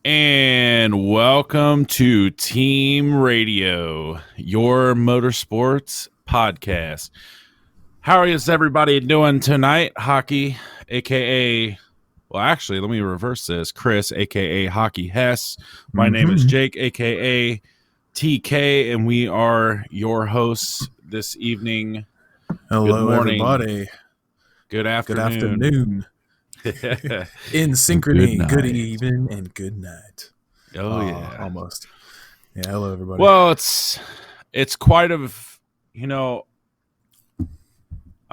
And welcome to Team Radio, your motorsports podcast. How is everybody doing tonight? Hockey, aka, well, actually, let me reverse this. Chris, aka Hockey Hess. My name is Jake, aka TK, and we are your hosts this evening. Hello, good morning, everybody. Good afternoon. In synchrony, good evening, and good night. Oh, yeah. Almost. Yeah, hello, everybody. Well, it's quite a, I'm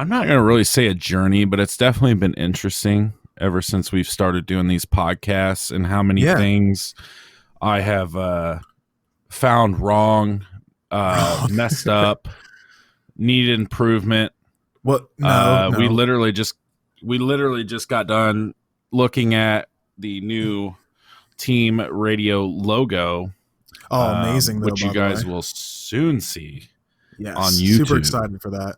not going to really say a journey, but it's definitely been interesting ever since we've started doing these podcasts and how many things I have found wrong, messed up, needed improvement. What? No. We literally just got done looking at the new Team Radio logo. Oh, amazing! Which you guys will soon see. Yes, on YouTube. Super excited for that.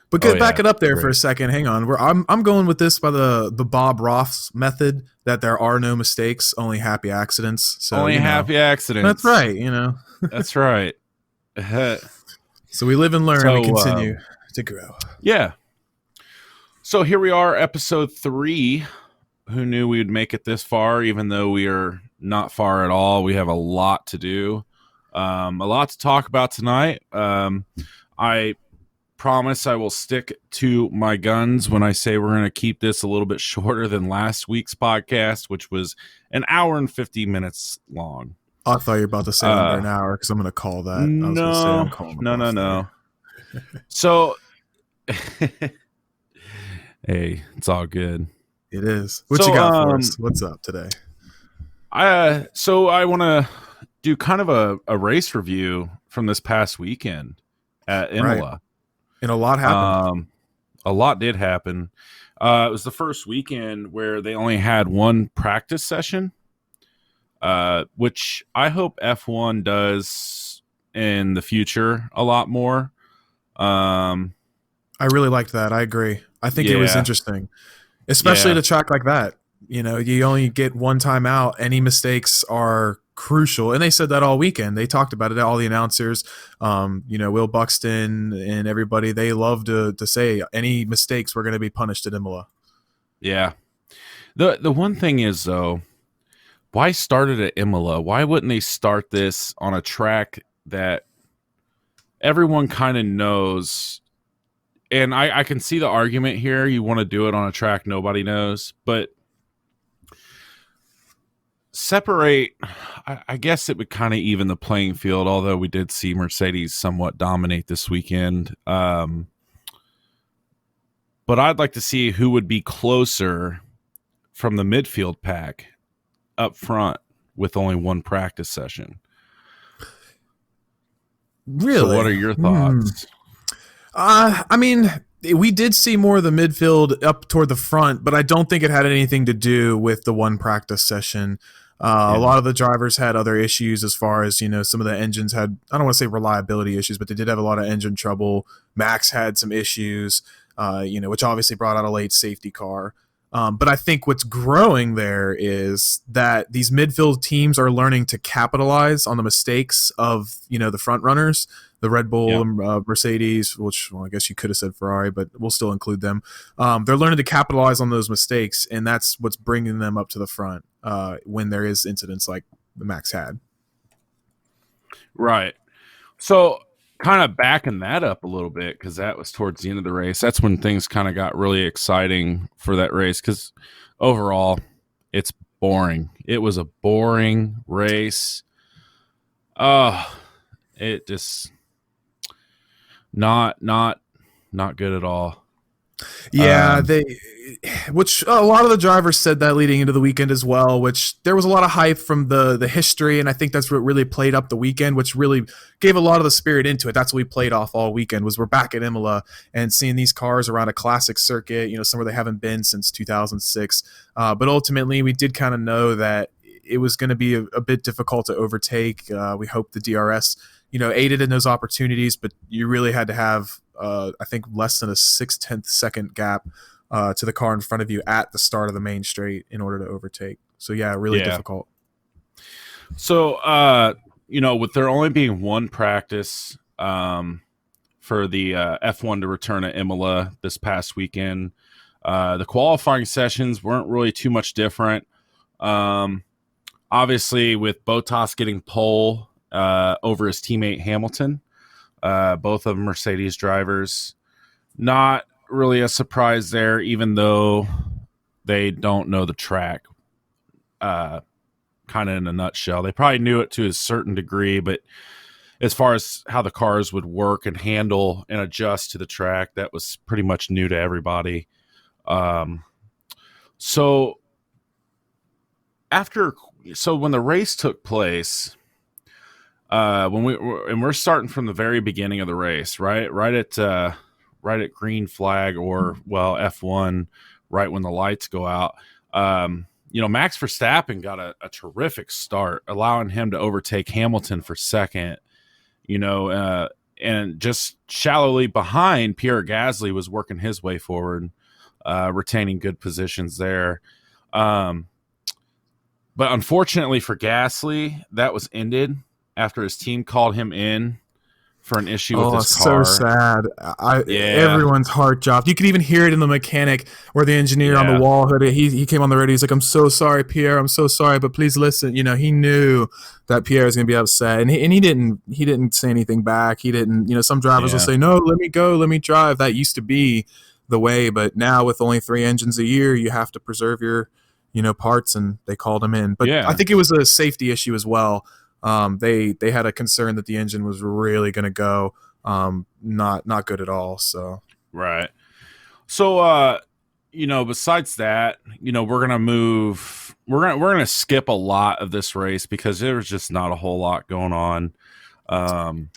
But back it up there for a second. Hang on. I'm going with this by the Bob Ross method, that there are no mistakes, only happy accidents. So only happy accidents. That's right. That's right. So we live and learn. We continue to grow. Yeah. So here we are, episode 3. Who knew we would make it this far, even though we are not far at all. We have a lot to do, a lot to talk about tonight. I promise I will stick to my guns when I say we're going to keep this a little bit shorter than last week's podcast, which was an hour and 50 minutes long. I thought you were about to say under an hour, because I'm going to call that. No. So, hey, it's all good. It is. What you got for us? What's up today? So I want to do kind of a race review from this past weekend at Imola. Right. And a lot happened. A lot did happen. It was the first weekend where they only had one practice session, which I hope F1 does in the future a lot more. I really liked that. I agree. I think it was interesting, especially at a track like that. You only get one time out. Any mistakes are crucial, and they said that all weekend. They talked about it, all the announcers, Will Buxton and everybody. They love to say any mistakes were going to be punished at Imola. Yeah. The one thing is, though, why start it at Imola? Why wouldn't they start this on a track that everyone kind of knows? And I can see the argument here. You want to do it on a track nobody knows, but separate, I guess it would kind of even the playing field, although we did see Mercedes somewhat dominate this weekend. But I'd like to see who would be closer from the midfield pack up front with only one practice session. Really? So what are your thoughts? I mean, we did see more of the midfield up toward the front, but I don't think it had anything to do with the one practice session. A lot of the drivers had other issues as far as, some of the engines had, I don't want to say reliability issues, but they did have a lot of engine trouble. Max had some issues, which obviously brought out a late safety car. But I think what's growing there is that these midfield teams are learning to capitalize on the mistakes of, the front runners, the Red Bull and Mercedes, which, I guess you could have said Ferrari, but we'll still include them. They're learning to capitalize on those mistakes, and that's what's bringing them up to the front when there is incidents like the Max had. Right. So kind of backing that up a little bit, because that was towards the end of the race. That's when things kind of got really exciting for that race, because overall it's boring. It was a boring race. It just not good at all. Yeah, which a lot of the drivers said that leading into the weekend as well, which there was a lot of hype from the history, and I think that's what really played up the weekend, which really gave a lot of the spirit into it. That's what we played off all weekend, was we're back at Imola and seeing these cars around a classic circuit, somewhere they haven't been since 2006. But ultimately, we did kind of know that it was going to be a bit difficult to overtake. We hope the DRS, aided in those opportunities, but you really had to have I think less than a 0.6 second gap to the car in front of you at the start of the main straight in order to overtake. So really difficult. So, with there only being one practice for the F1 to return at Imola this past weekend, the qualifying sessions weren't really too much different. Um, Obviously, with Bottas getting pole over his teammate Hamilton, both of them Mercedes drivers. Not really a surprise there, even though they don't know the track. Kind of in a nutshell, they probably knew it to a certain degree, but as far as how the cars would work and handle and adjust to the track, that was pretty much new to everybody. Um, so after, so when the race took place, we're starting from the very beginning of the race, right at green flag, or well, F1, right when the lights go out. Max Verstappen got a terrific start, allowing him to overtake Hamilton for second. And just shallowly behind, Pierre Gasly was working his way forward, retaining good positions there. But unfortunately for Gasly, that was ended after his team called him in for an issue with Oh, his so car. sad. Yeah, Everyone's heart dropped. You could even hear it in the mechanic or the engineer on the yeah, wall. He came on the radio. He's like, "I'm so sorry, Pierre. I'm so sorry, but please listen." He knew that Pierre was going to be upset, and he didn't say anything back. He didn't. Some drivers will yeah, say, "No, let me go, let me drive." That used to be the way, but now with only 3 engines a year, you have to preserve your parts, and they called him in. But I yeah. think it was a safety issue as well. They had a concern that the engine was really going to go not good at all. So Right. So, besides that, we're gonna move. We're gonna skip a lot of this race because there was just not a whole lot going on. Um,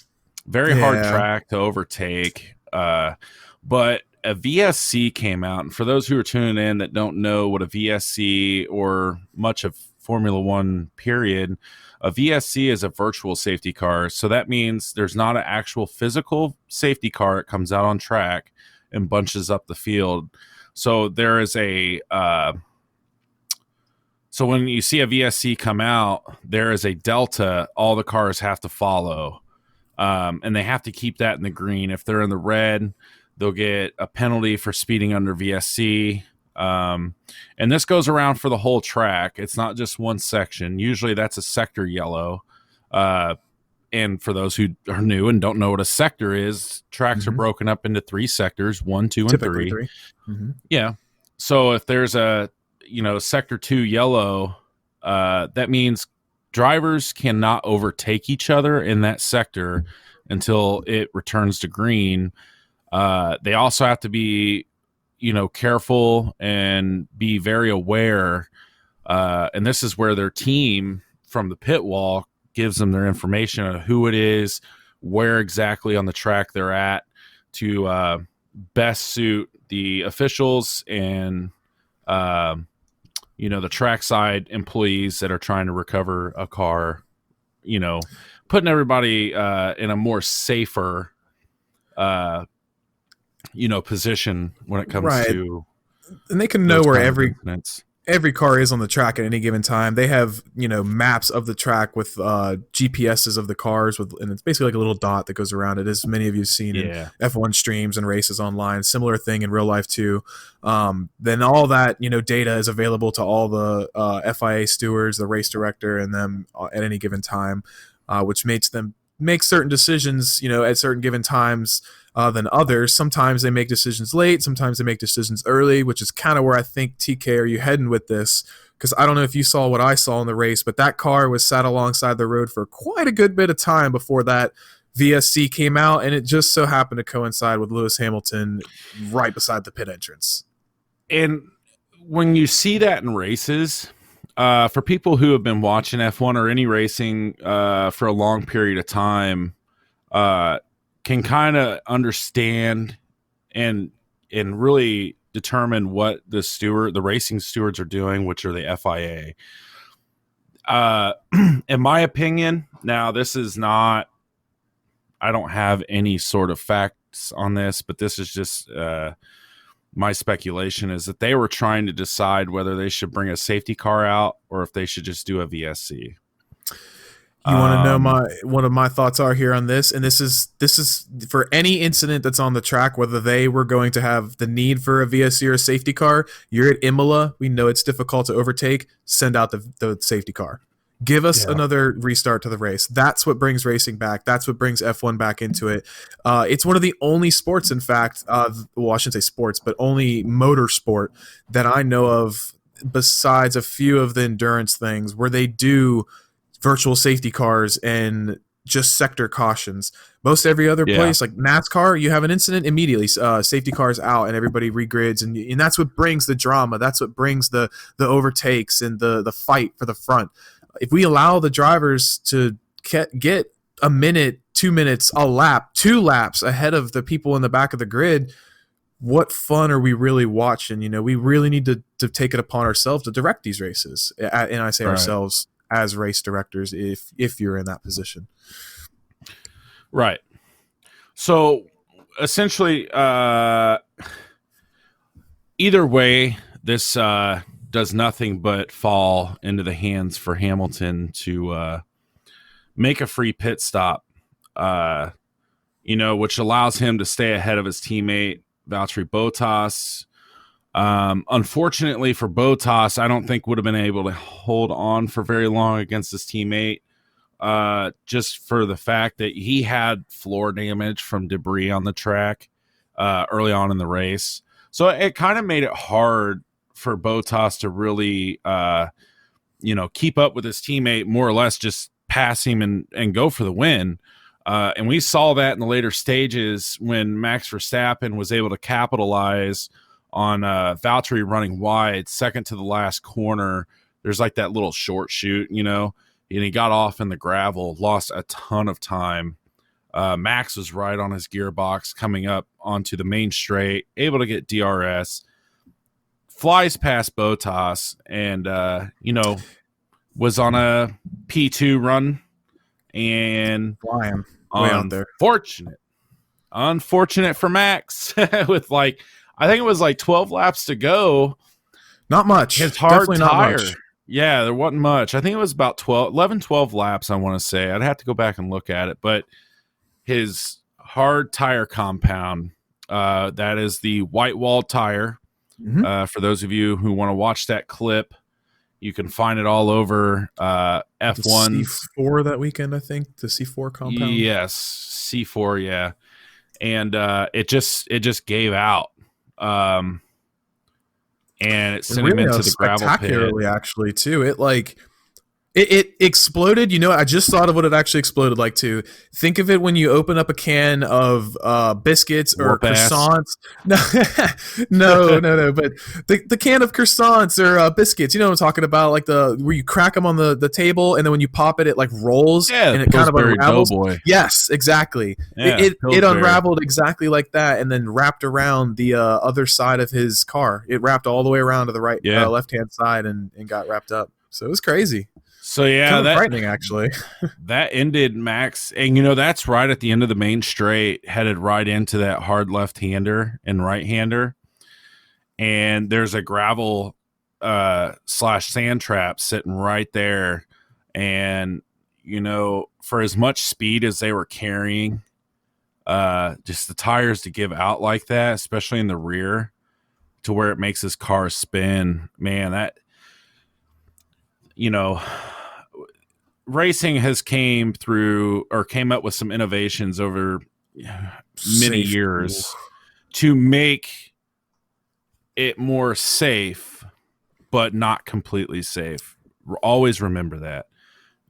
Very hard yeah, track to overtake. But a VSC came out, and for those who are tuning in that don't know what a VSC or much of Formula One period, a VSC is a virtual safety car. So that means there's not an actual physical safety car. It comes out on track and bunches up the field. So there is so when you see a VSC come out, there is a delta all the cars have to follow. And they have to keep that in the green. If they're in the red, they'll get a penalty for speeding under VSC. And this goes around for the whole track. It's not just one section. Usually that's a sector yellow. And for those who are new and don't know what a sector is, tracks are hmm broken up into 3 sectors, 1, 2, and typically 3. three. hmm Yeah. So if there's a, sector 2 yellow, that means drivers cannot overtake each other in that sector until it returns to green. They also have to be, careful and be very aware. And this is where their team from the pit wall gives them their information on who it is, where exactly on the track they're at to best suit the officials and, the trackside employees that are trying to recover a car, putting everybody in a more safer, position when it comes Right, to and they can know those where kind of every incidents. every car is on the track at any given time. They have maps of the track with GPSs of the cars and it's basically like a little dot that goes around it, as many of you've seen in Yeah. F1 streams and races online. Similar thing in real life too. Then all that data is available to all the FIA stewards, the race director, and them at any given time, which makes them make certain decisions at certain given times than others. Sometimes they make decisions late, sometimes they make decisions early, which is kind of where I think, TK, are you heading with this? Because I don't know if you saw what I saw in the race, but that car was sat alongside the road for quite a good bit of time before that VSC came out, and it just so happened to coincide with Lewis Hamilton right beside the pit entrance. And when you see that in races, for people who have been watching F1 or any racing for a long period of time, uh, can kind of understand and really determine what the racing stewards are doing, which are the FIA. In my opinion, now this is not. I don't have any sort of facts on this, but this is just my speculation. Is that they were trying to decide whether they should bring a safety car out or if they should just do a VSC. You want to know Um, one of my thoughts are here on this, and this is for any incident that's on the track, whether they were going to have the need for a VSC or a safety car. You're at Imola, we know it's difficult to overtake. Send out the safety car. Give us yeah, another restart to the race. That's what brings racing back. That's what brings F1 back into it. It's one of the only sports, in fact, well, I shouldn't say sports, but only motorsport that I know of, besides a few of the endurance things, where they do virtual safety cars and just sector cautions. Most every other yeah, place, like NASCAR, you have an incident immediately, safety cars out, and everybody regrids, and that's what brings the drama. That's what brings the overtakes and the fight for the front. If we allow the drivers to get a minute, 2 minutes, a lap, 2 laps ahead of the people in the back of the grid, what fun are we really watching? We really need to take it upon ourselves to direct these races. And I say right, ourselves as race directors, if you're in that position. right. So essentially, either way, this does nothing but fall into the hands for Hamilton to make a free pit stop, which allows him to stay ahead of his teammate, Valtteri Bottas. Unfortunately for Bottas, I don't think would have been able to hold on for very long against his teammate, just for the fact that he had floor damage from debris on the track early on in the race. So it kind of made it hard for Bottas to really, keep up with his teammate, more or less just pass him and go for the win. And we saw that in the later stages when Max Verstappen was able to capitalize on Valtteri running wide, second to the last corner. There's like that little short shoot, and he got off in the gravel, lost a ton of time. Max was right on his gearbox coming up onto the main straight, able to get DRS, flies past Bottas, and, was on a P2 run. And Flying way out there. Unfortunate for Max with I think it was 12 laps to go. Not much. His hard Definitely tire. not much. Yeah, there wasn't much. I think it was about 12 laps, I want to say. I'd have to go back and look at it. But his hard tire compound, that is the white wall tire. Mm-hmm. For those of you who want to watch that clip, you can find it all over F1. C4 that weekend, I think. The C4 compound. Yes, C4, yeah. And it just gave out. And it sent him into the gravel pit. Spectacularly, actually, too. It exploded. I just thought of what it actually exploded like too. Think of it when you open up a can of biscuits or croissants. No. But the can of croissants or biscuits. You know what I'm talking about? Like where you crack them on the table, and then when you pop it, it rolls. Yeah, and it kind of unravels. Doughboy. Yes, exactly. Yeah, it unraveled exactly like that, and then wrapped around the other side of his car. It wrapped all the way around to the right, left hand side, and got wrapped up. So it was crazy. So yeah, kind of frightening actually. That ended Max, and that's right at the end of the main straight, headed right into that hard left-hander and right-hander, and there's a gravel / sand trap sitting right there, and for as much speed as they were carrying, just the tires to give out like that, especially in the rear, to where it makes his car spin, man, that racing has came up with some innovations over many years to make it more safe, but not completely safe. Always remember that.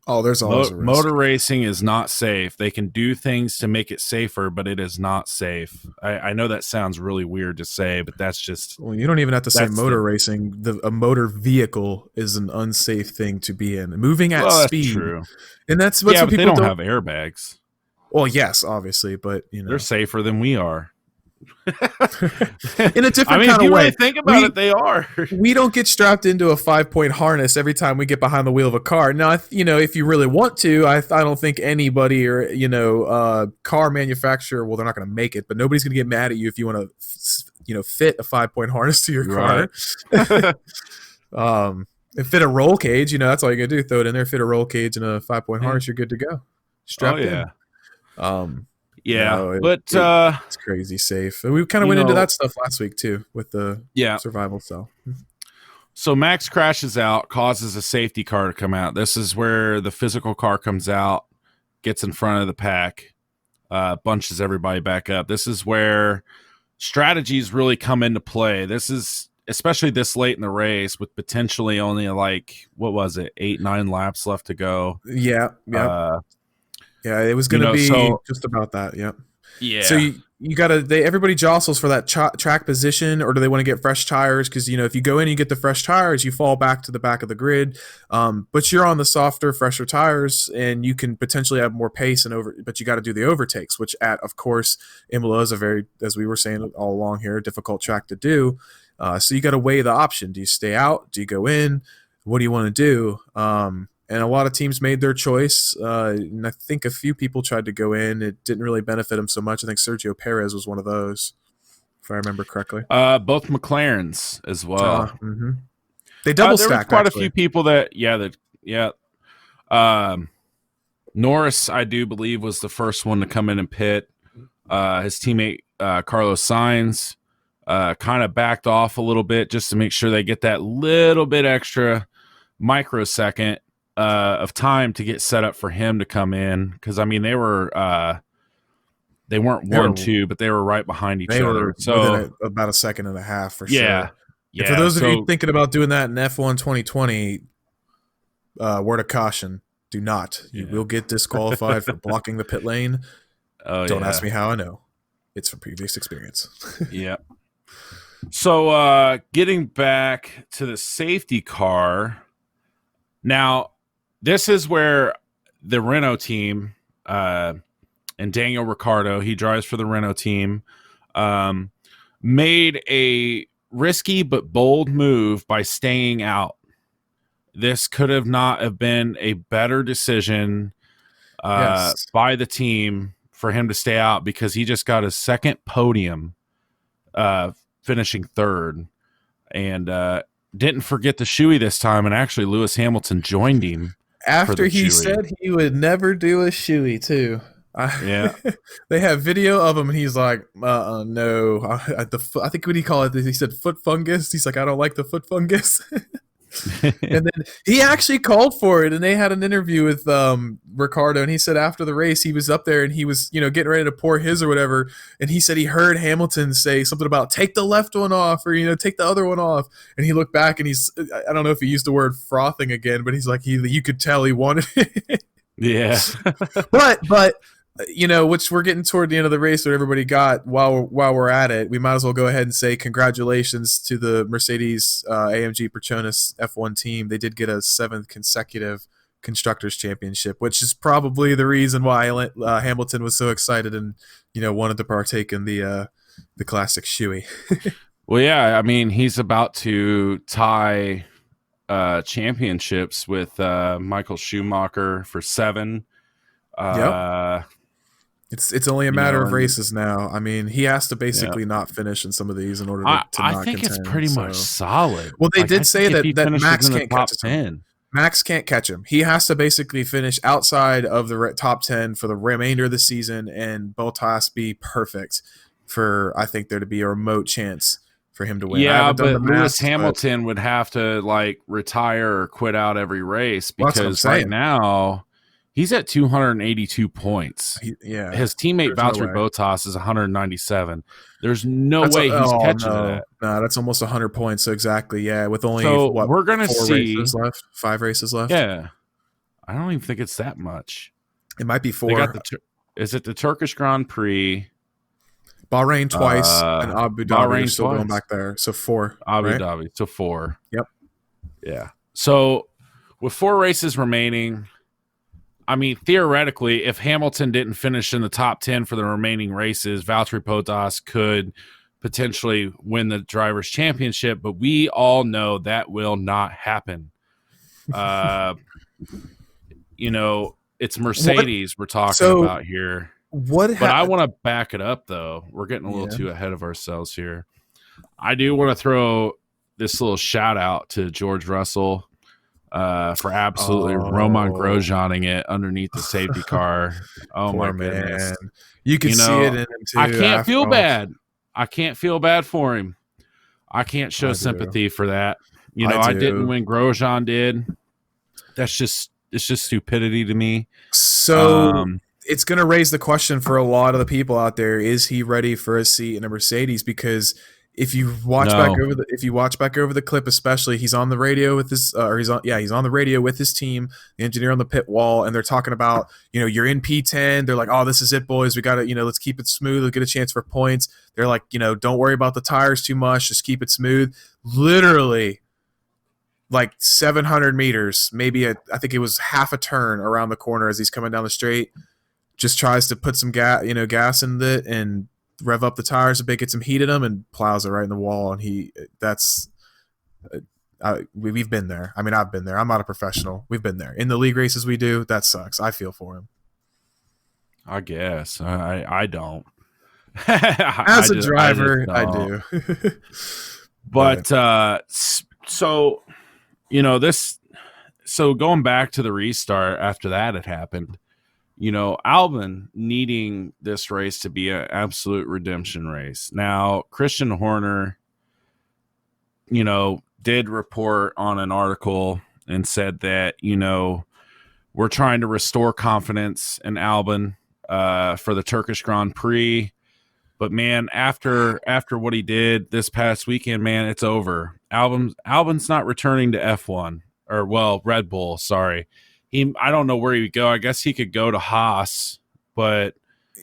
Oh, there's always a risk. Motor racing is not safe. They can do things to make it safer, but it is not safe. I know that sounds really weird to say, but that's just... Well, you don't even have to say motor racing. A motor vehicle is an unsafe thing to be in. Moving at speed. That's true. And that's what people they don't have airbags. Well, yes, obviously, but they're safer than we are. In a different kind of way. Really think about it, they are. We don't get strapped into a 5-point harness every time we get behind the wheel of a car. Now, if you really want to, I don't think anybody or car manufacturer, well, they're not going to make it, but nobody's going to get mad at you if you want to fit a 5-point harness to your car. Right. If fit a roll cage, that's all you gotta do. Throw it in there, fit a roll cage and a 5-point Yeah. harness, you're good to go. Oh Strapped in. yeah. Um, Yeah. no, But it's crazy safe. And we kind of you went into know, that stuff last week too with the yeah. survival cell. So Max crashes out, causes a safety car to come out. This is where the physical car comes out, gets in front of the pack, bunches everybody back up. This is where strategies really come into play. This is especially this late in the race with potentially only like, what was it, 8-9 laps left to go. Yeah, yep. Uh, Yeah, it was going to be so just about that. Yep. So yeah. you got to everybody jostles for that track position, or do they want to get fresh tires? Because if you go in, you get the fresh tires, you fall back to the back of the grid. But you're on the softer, fresher tires, and you can potentially have more pace but you got to do the overtakes, which of course, Imola is a very, as we were saying all along here, difficult track to do. So you got to weigh the option. Do you stay out? Do you go in? What do you want to do? And a lot of teams made their choice. And I think a few people tried to go in. It didn't really benefit them so much. I think Sergio Perez was one of those, if I remember correctly. Both McLarens as well. Mm-hmm. They double stacked. There was quite a few people Norris, I do believe, was the first one to come in and pit. His teammate Carlos Sainz kind of backed off a little bit just to make sure they get that little bit extra microsecond of time to get set up for him to come in, because I mean they weren't 1-2, but they were right behind each other. So about a second and a half for sure. Yeah. And for those of you thinking about doing that in F1 2020, word of caution: do not. You will get disqualified for blocking the pit lane. Don't ask me how I know. It's from previous experience. Yeah. So getting back to the safety car. Now, this is where the Renault team and Daniel Ricciardo, he drives for the Renault team, made a risky but bold move by staying out. This could have not have been a better decision by the team for him to stay out, because he just got his second podium, finishing third, and didn't forget the shoey this time, and actually Lewis Hamilton joined him after he said he would never do a shoey too. Yeah. They have video of him and he's like, no. I think what do you call it? He said foot fungus. He's like, I don't like the foot fungus. And then he actually called for it, and they had an interview with Ricardo, and he said after the race he was up there and he was getting ready to pour his or whatever, and he said he heard Hamilton say something about take the left one off, or take the other one off, and he looked back and I don't know if he used the word frothing again, but he's like, you could tell he wanted it. Yeah. but which we're getting toward the end of the race, what everybody got. While we're at it, we might as well go ahead and say congratulations to the Mercedes AMG Petronas F1 team. They did get a 7th consecutive Constructors Championship, which is probably the reason why Hamilton was so excited and wanted to partake in the classic shoey. Well, yeah, I mean, he's about to tie championships with Michael Schumacher for 7. Yep. It's only a matter of races now. I mean, he has to basically not finish in some of these in order to not contend. I think it's pretty much solid. Well, they did say that Max can't catch him. Max can't catch him. He has to basically finish outside of the top 10 for the remainder of the season, and Bottas be perfect for, I think, there to be a remote chance for him to win. Yeah, but Lewis Hamilton would have to retire or quit out every race, because right now he's at 282 points. His teammate Valtteri Bottas is 197. There's no way he's catching that. No, that's almost 100 points. So exactly, yeah. With only we're gonna see 5 races left. Yeah, I don't even think it's that much. It might be 4. Is it the Turkish Grand Prix? Bahrain twice and Abu Dhabi still going back there. So 4. Abu Dhabi, so 4. Yep. Yeah. So with 4 races remaining, I mean, theoretically, if Hamilton didn't finish in the top 10 for the remaining races, Valtteri Bottas could potentially win the Drivers' Championship, but we all know that will not happen. It's Mercedes we're talking about here. But I want to back it up, though. We're getting a little too ahead of ourselves here. I do want to throw this little shout out to George Russell. for absolutely Roman Oh, Grosjeaning it underneath the safety car. Oh my poor man. goodness. You could You see it know, in him I too. can't After, feel oh, bad. I can't feel bad for him. I can't show I do. sympathy for that. You I know, I didn't do. when Grosjean did. It's just stupidity to me. So Um, it's going to raise the question for a lot of the people out there: is he ready for a seat in a Mercedes? Because no. if you watch back over the clip, especially, he's on the radio with his, or he's on the radio with his team, the engineer on the pit wall, and they're talking about, you're in P10. They're like, oh, this is it, boys. We got to, let's keep it smooth. Let's get a chance for points. They're like, don't worry about the tires too much. Just keep it smooth. Literally, like 700 meters, maybe I think it was half a turn around the corner as he's coming down the straight, just tries to put some gas in it and rev up the tires a bit, get some heat in them, and plows it right in the wall. And we've been there. I mean, I've been there. I'm not a professional. We've been there in the league races. We do. That sucks. I feel for him. I guess I don't. As a I just driver, I don't. do. But But so this. So going back to the restart after that had happened, Albon needing this race to be an absolute redemption race. Now, Christian Horner, did report on an article and said that, we're trying to restore confidence in Albon for the Turkish Grand Prix. But man, after what he did this past weekend, man, it's over. Albon's not returning to F1 or Red Bull. Sorry, I don't know where he would go. I guess he could go to Haas, but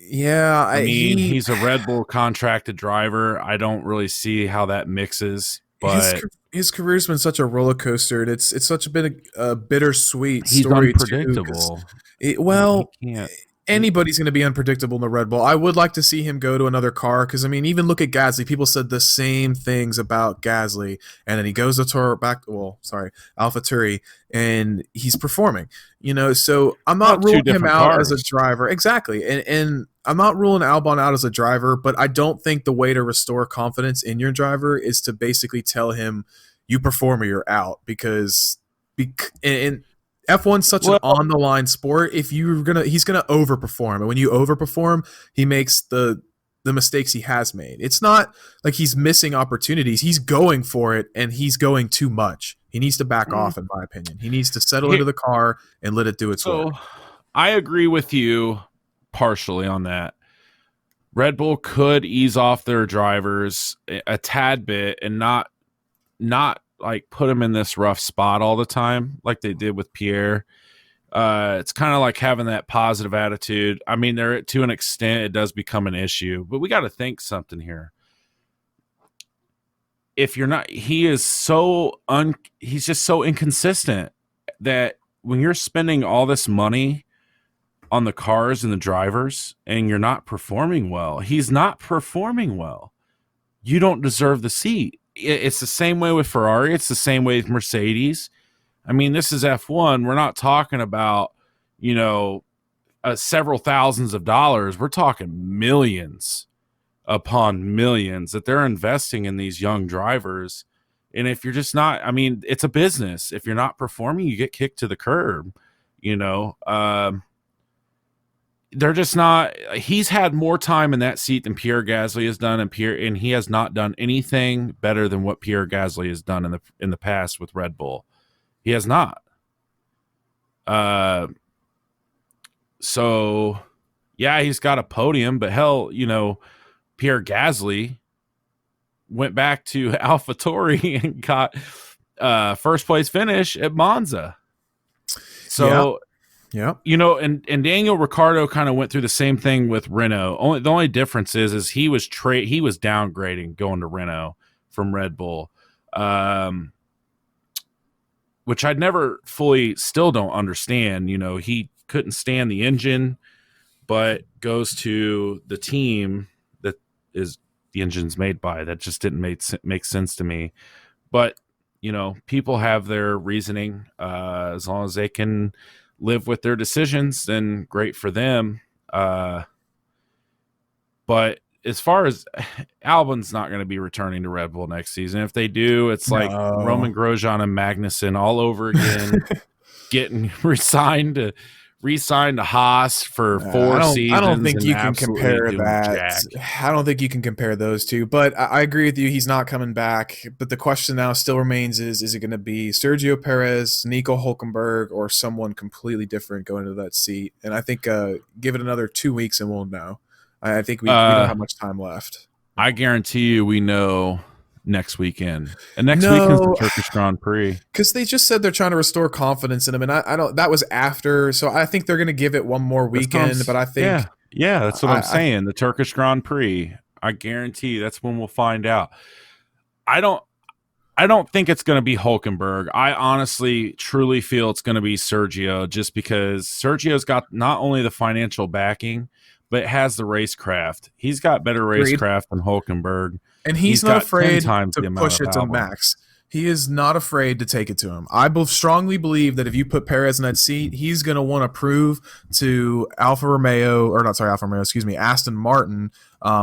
yeah, I mean, he's a Red Bull contracted driver. I don't really see how that mixes, his but his career's been such a roller coaster, and it's such been a bittersweet he's story too. Because unpredictable. He well, can't. anybody's going to be unpredictable in the Red Bull. I would like to see him go to another car because, I mean, even look at Gasly. People said the same things about Gasly, and then he goes to AlphaTauri, and he's performing. So I'm Well, not two ruling him different out as a cars. driver, exactly, and I'm not ruling Albon out as a driver, but I don't think the way to restore confidence in your driver is to basically tell him you perform or you're out because. And F1's such an Well, on the line sport. He's gonna overperform, and when you overperform, he makes the mistakes he has made. It's not like he's missing opportunities. He's going for it, and he's going too much. He needs to back off, in my opinion. He needs to settle into the car and let it do its work. so I agree with you partially on that. Red Bull could ease off their drivers a tad bit and not like put them in this rough spot all the time like they did with Pierre. It's kind of like having that positive attitude. I mean, there to an extent it does become an issue, but we got to think something here. If you're not, he's just so inconsistent that when you're spending all this money on the cars and the drivers and you're not performing well, he's not performing well. You don't deserve the seat. It's the same way with Ferrari. It's the same way with Mercedes. I mean, this is F1. We're not talking about, several thousands of dollars. We're talking millions upon millions that they're investing in these young drivers. And if you're just not, I mean, it's a business. If you're not performing, you get kicked to the curb, they're just not. He's had more time in that seat than Pierre Gasly has done, and he has not done anything better than what Pierre Gasly has done in the past with Red Bull. He has not. So yeah, he's got a podium, but hell, Pierre Gasly went back to AlphaTauri and got first place finish at Monza. So yeah. and Daniel Ricciardo kind of went through the same thing with Renault. The only difference is he was downgrading going to Renault from Red Bull, which I'd never still don't understand. He couldn't stand the engine, but goes to the team that is the engine's made by. That just didn't make sense to me. But people have their reasoning. As long as they can live with their decisions, then great for them. But as far as Albon's not going to be returning to Red Bull next season. If they do, it's like No. Roman Grosjean and Magnussen all over again, getting re-signed to Haas for 4 I don't seasons think and you can absolutely compare doing that. jack. I don't think you can compare those two. But I agree with you. He's not coming back. But the question now still remains: is it going to be Sergio Perez, Nico Hulkenberg, or someone completely different going into that seat? And I think give it another 2 weeks and we'll know. I think we don't have much time left. I guarantee you, we know next weekend, and next weekend's the No, Turkish Grand Prix. because they just said they're trying to restore confidence in him, and I don't. That was after, so I think they're going to give it one more weekend. But I think, yeah, that's what I'm saying. The Turkish Grand Prix. I guarantee that's when we'll find out. I don't think it's going to be Hulkenberg. I honestly, truly feel it's going to be Sergio, just because Sergio's got not only the financial backing, but has the racecraft. He's got better racecraft than Hulkenberg. And he's not afraid to push it to Max. He is not afraid to take it to him. I strongly believe that if you put Perez in that seat, he's going to want to prove to Aston Martin,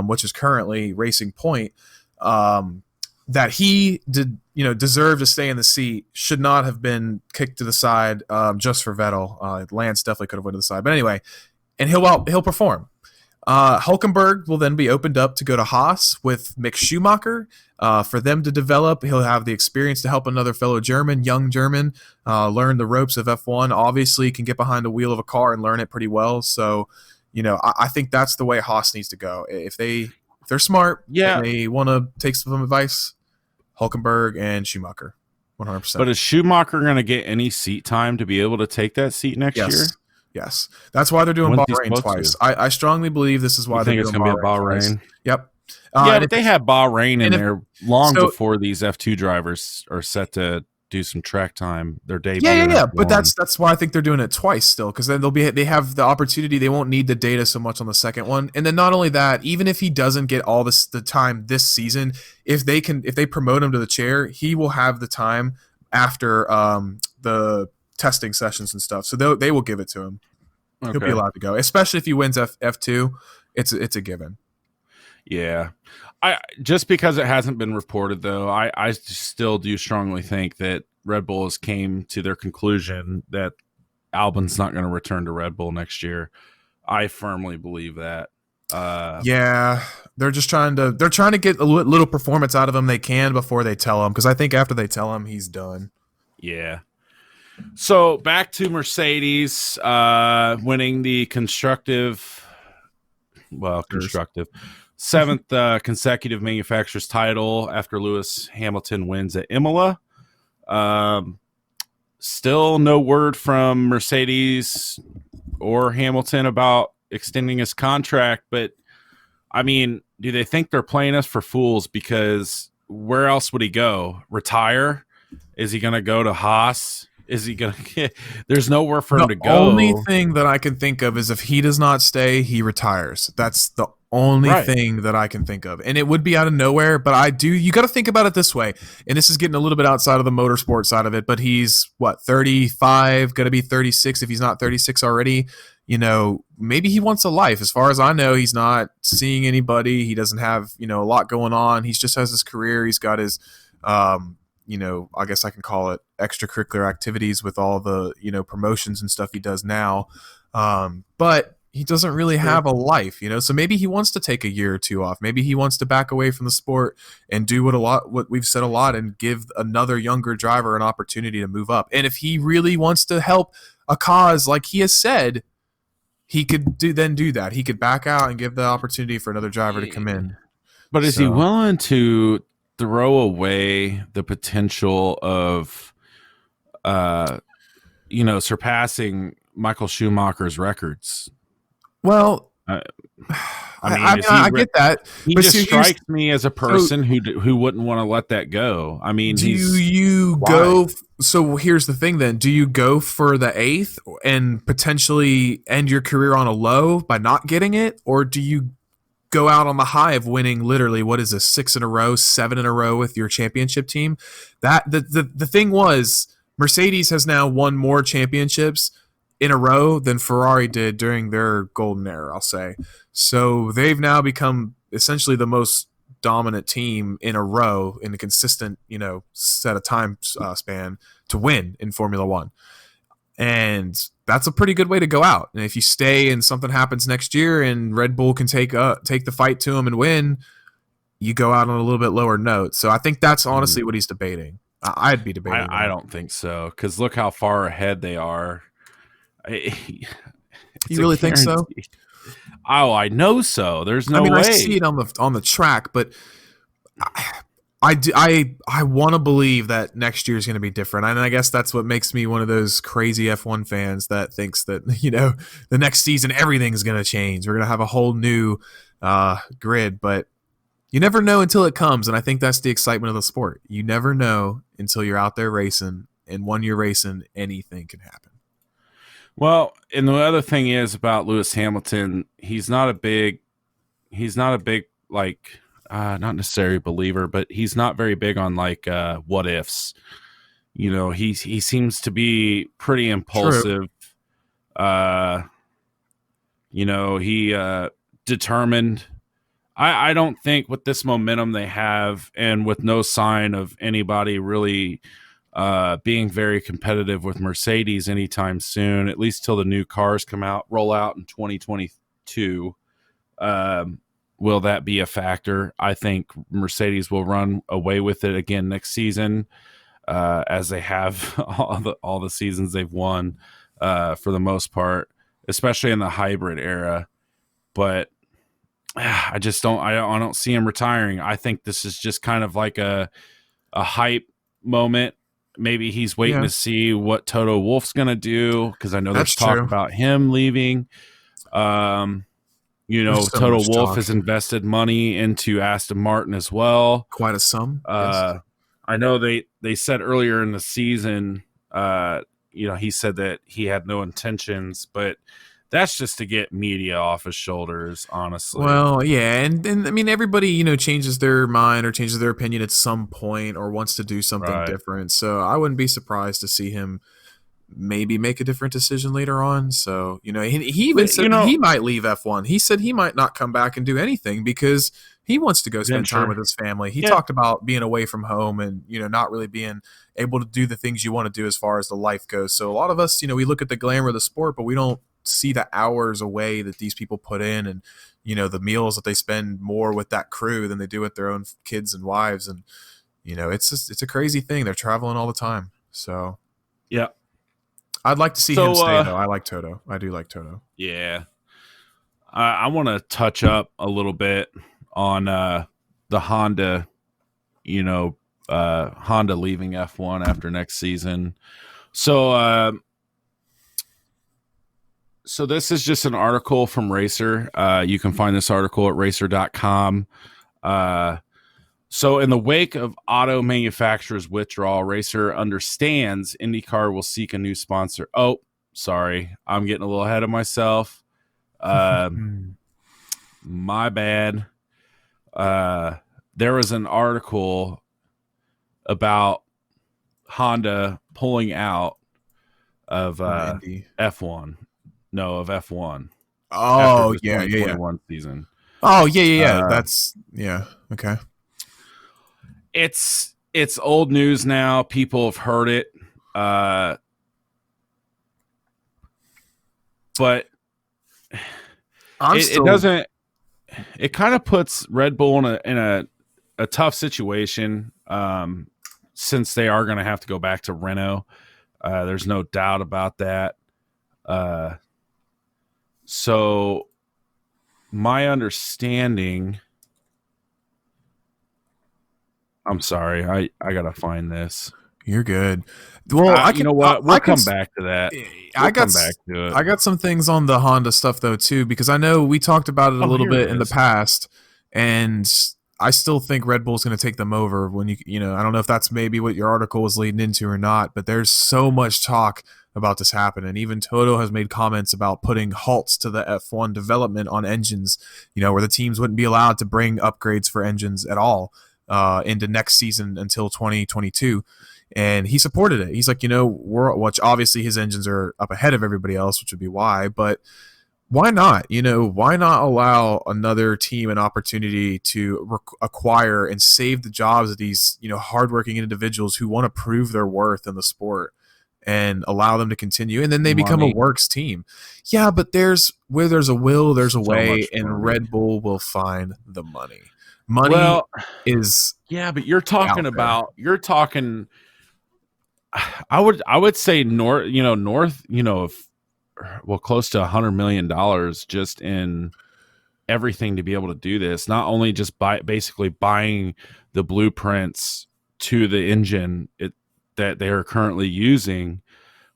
which is currently Racing Point, that he deserved to stay in the seat, should not have been kicked to the side just for Vettel. Lance definitely could have went to the side, but anyway, and he'll perform. Hulkenberg will then be opened up to go to Haas with Mick Schumacher for them to develop. He'll have the experience to help another fellow young German, learn the ropes of F1. Obviously, can get behind the wheel of a car and learn it pretty well. So, I think that's the way Haas needs to go. If they're smart, and they want to take some advice, Hulkenberg and Schumacher, 100%. But is Schumacher going to get any seat time to be able to take that seat next year? Yes, that's why they're doing Bahrain twice. I strongly believe this is why they're doing Bahrain. Yep. But they had Bahrain in there long before these F2 drivers are set to do some track time. Their debut. Yeah. But that's why I think they're doing it twice still, because then they have the opportunity. They won't need the data so much on the second one. And then not only that, even if he doesn't get all the time this season, if they promote him to the chair, he will have the time after the testing sessions and stuff, so they will give it to him. Okay. He'll be allowed to go, especially if he wins F2. It's a given. Yeah, I just because it hasn't been reported though, I still do strongly think that Red Bull has came to their conclusion that Albon's not going to return to Red Bull next year. I firmly believe that. They're just trying to get a little performance out of him they can before they tell him, because I think after they tell him, he's done. Yeah. So back to Mercedes winning the constructive 7th consecutive manufacturer's title after Lewis Hamilton wins at Imola. Still no word from Mercedes or Hamilton about extending his contract, but I mean, do they think they're playing us for fools? Because where else would he go? Retire? Is he going to go to Haas? Is he going to get... There's nowhere for him to go. The only thing that I can think of is if he does not stay, he retires. That's the only thing that I can think of. And it would be out of nowhere, but you got to think about it this way. And this is getting a little bit outside of the motorsport side of it, but he's, 35, going to be 36 if he's not 36 already. Maybe he wants a life. As far as I know, he's not seeing anybody. He doesn't have, a lot going on. He just has his career. He's got his... I guess I can call it extracurricular activities with all the, promotions and stuff he does now. But he doesn't really have a life, so maybe he wants to take a year or two off. Maybe he wants to back away from the sport and do what we've said a lot, and give another younger driver an opportunity to move up. And if he really wants to help a cause, like he has said, he could do that. He could back out and give the opportunity for another driver to come in. But is he willing to throw away the potential of, surpassing Michael Schumacher's records? Well, I get that. He just strikes me as a person who wouldn't want to let that go. I mean, So here's the thing then. Do you go for the 8th and potentially end your career on a low by not getting it? Or do you go out on the high of winning literally, 6 in a row, 7 in a row with your championship team? That the thing was, Mercedes has now won more championships in a row than Ferrari did during their golden era, I'll say. So they've now become essentially the most dominant team in a row in a consistent, set of time span to win in Formula One. And that's a pretty good way to go out. And if you stay and something happens next year and Red Bull can take the fight to him and win, you go out on a little bit lower note. So I think that's honestly what he's debating. I'd be debating. I don't think so, because look how far ahead they are. You really think so? Oh, I know so. There's no way. I see it on the track, but I want to believe that next year is going to be different, and I guess that's what makes me one of those crazy F1 fans that thinks that the next season everything's going to change. We're going to have a whole new grid, but you never know until it comes, and I think that's the excitement of the sport. You never know until you're out there racing, and when you're racing, anything can happen. Well, and the other thing is about Lewis Hamilton, he's not a big like. Not necessarily a believer, but he's not very big on like what ifs. He seems to be pretty impulsive. True. He determined. I don't think with this momentum they have, and with no sign of anybody really being very competitive with Mercedes anytime soon, at least till the new cars roll out in 2022. Will that be a factor? I think Mercedes will run away with it again next season, as they have all the seasons they've won for the most part, especially in the hybrid era. But I just don't. I don't see him retiring. I think this is just kind of like a hype moment. Maybe he's waiting to see what Toto Wolff's going to do, because I know there's talk about him leaving. Toto Wolff has invested money into Aston Martin as well. Quite a sum. Yes. I know they said earlier in the season, he said that he had no intentions, but that's just to get media off his shoulders, honestly. Well, yeah, and I mean, everybody, changes their mind or changes their opinion at some point or wants to do something different. So I wouldn't be surprised to see him maybe make a different decision later on. So, he even said he might leave F1. He said he might not come back and do anything because he wants to go spend time with his family. He talked about being away from home and, not really being able to do the things you want to do as far as the life goes. So a lot of us, we look at the glamour of the sport, but we don't see the hours away that these people put in, and, the meals that they spend more with that crew than they do with their own kids and wives. And, it's a crazy thing. They're traveling all the time. So, yeah. I'd like to see him stay, though. I like Toto. I do like Toto. Yeah. I want to touch up a little bit on the Honda, Honda leaving F1 after next season. So this is just an article from Racer. You can find this article at racer.com. So in the wake of auto manufacturers' withdrawal, Racer understands IndyCar will seek a new sponsor. Oh, sorry. I'm getting a little ahead of myself. My bad. There was an article about Honda pulling out of F1. No, of F1. Oh, yeah. Season. Oh, yeah. Okay. It's old news now. People have heard it. But it doesn't. It kind of puts Red Bull in a tough situation, since they are going to have to go back to Renault. There's no doubt about that. So my understanding. I'm sorry. I gotta find this. You're good. Well, you know what? We'll come back to that. I got some things on the Honda stuff though too, because I know we talked about it a little bit in the past, and I still think Red Bull's going to take them over. When I don't know if that's maybe what your article was leading into or not, but there's so much talk about this happening. Even Toto has made comments about putting halts to the F1 development on engines, where the teams wouldn't be allowed to bring upgrades for engines at all into next season until 2022. And he supported it. He's like, which obviously his engines are up ahead of everybody else, which would be why, but Why not? Why not allow another team an opportunity to acquire and save the jobs of these, hardworking individuals who want to prove their worth in the sport and allow them to continue, and then they become a Money, works team. Yeah, but where there's a will, there's a so way, much and money. Red Bull will find the money. Money Well, is yeah, but you're out talking there. about you're talking. I would say north, if well, close to $100 million just in everything to be able to do this. Not only just basically buying the blueprints to the engine that they are currently using,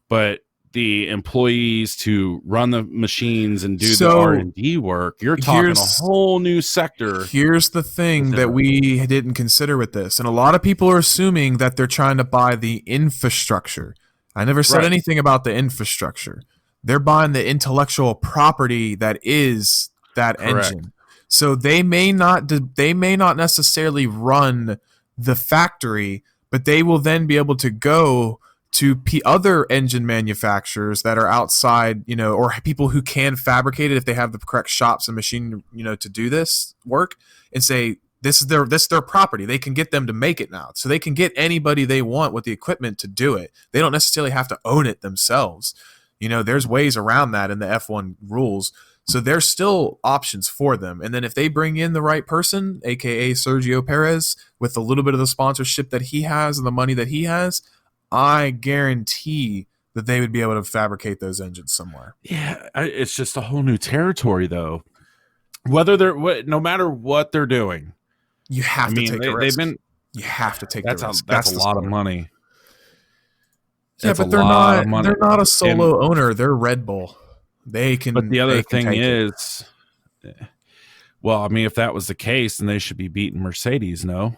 but the employees to run the machines and do the R So and D work. You're talking a here's whole new sector here's the thing within that a. we didn't consider with this, and a lot of people are assuming that they're trying to buy the infrastructure. I never said Right. anything about the infrastructure. They're buying the intellectual property that is that Correct. engine. So they may not necessarily run the factory, but they will then be able to go to other engine manufacturers that are outside, or people who can fabricate it if they have the correct shops and machine, to do this work, and say this is their property. They can get them to make it now, so they can get anybody they want with the equipment to do it. They don't necessarily have to own it themselves. There's ways around that in the F1 rules. So there's still options for them. And then if they bring in the right person, aka Sergio Perez, with a little bit of the sponsorship that he has and the money that he has, I guarantee that they would be able to fabricate those engines somewhere. Yeah, it's just a whole new territory, though. No matter what they're doing. You I have to mean, take a they've risk. been. You have to take the That's a risk. that's a That's the lot of sport. money. Yeah, That's a but they're lot not of money. they're not a And solo owner. They're Red Bull. They but can the other they can thing take it. is, well, I mean, if that was the case, then they should be beating Mercedes. No,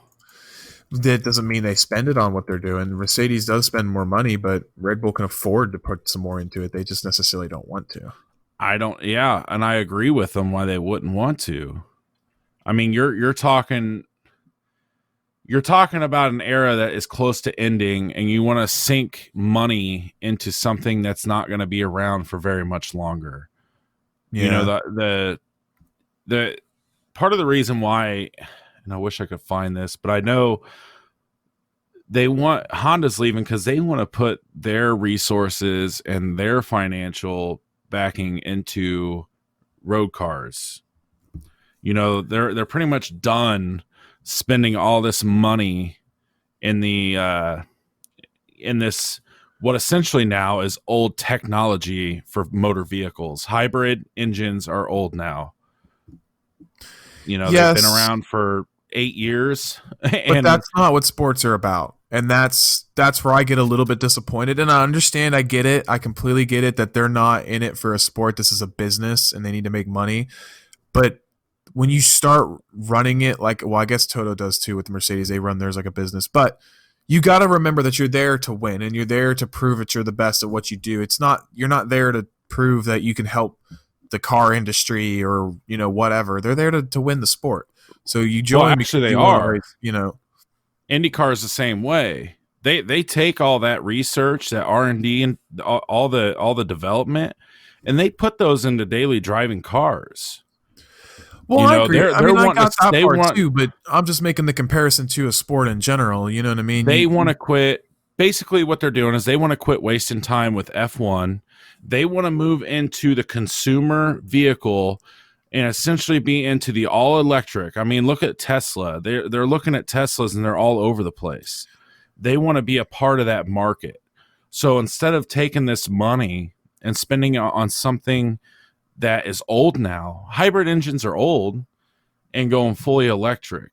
That doesn't mean they spend it on what they're doing. Mercedes does spend more money, but Red Bull can afford to put some more into it. They just necessarily don't want to. I don't. Yeah, and I agree with them why they wouldn't want to. I mean, you're talking about an era that is close to ending, and you want to sink money into something that's not going to be around for very much longer. Yeah. The part of the reason why, and I wish I could find this, but I know Honda's leaving because they want to put their resources and their financial backing into road cars. They're pretty much done spending all this money in the in this what essentially now is old technology for motor vehicles. Hybrid engines are old now. They've been Yes, around for 8 years, but and that's not what sports are about. And that's where I get a little bit disappointed. And I understand, I get it. I completely get it that they're not in it for a sport. This is a business and they need to make money. But when you start running it like, well, I guess Toto does too with the Mercedes. They run theirs like a business. But you got to remember that you're there to win and you're there to prove that you're the best at what you do. You're not there to prove that you can help the car industry or, whatever. They're there to win the sport. So you well, join because actually, they you want to are. race. IndyCar is the same way. They take all that research, that R&D, and all the development, and they put those into daily driving cars. Well, I agree. I They're mean, I wanting got to that part too, but I'm just making the comparison to a sport in general. You know what I mean? they want to quit. Basically, what they're doing is they want to quit wasting time with F1. They want to move into the consumer vehicle and essentially be into the all electric. I mean, look at Tesla. They're looking at Teslas and they're all over the place. They want to be a part of that market. So instead of taking this money and spending it on something that is old now, hybrid engines are old, and going fully electric.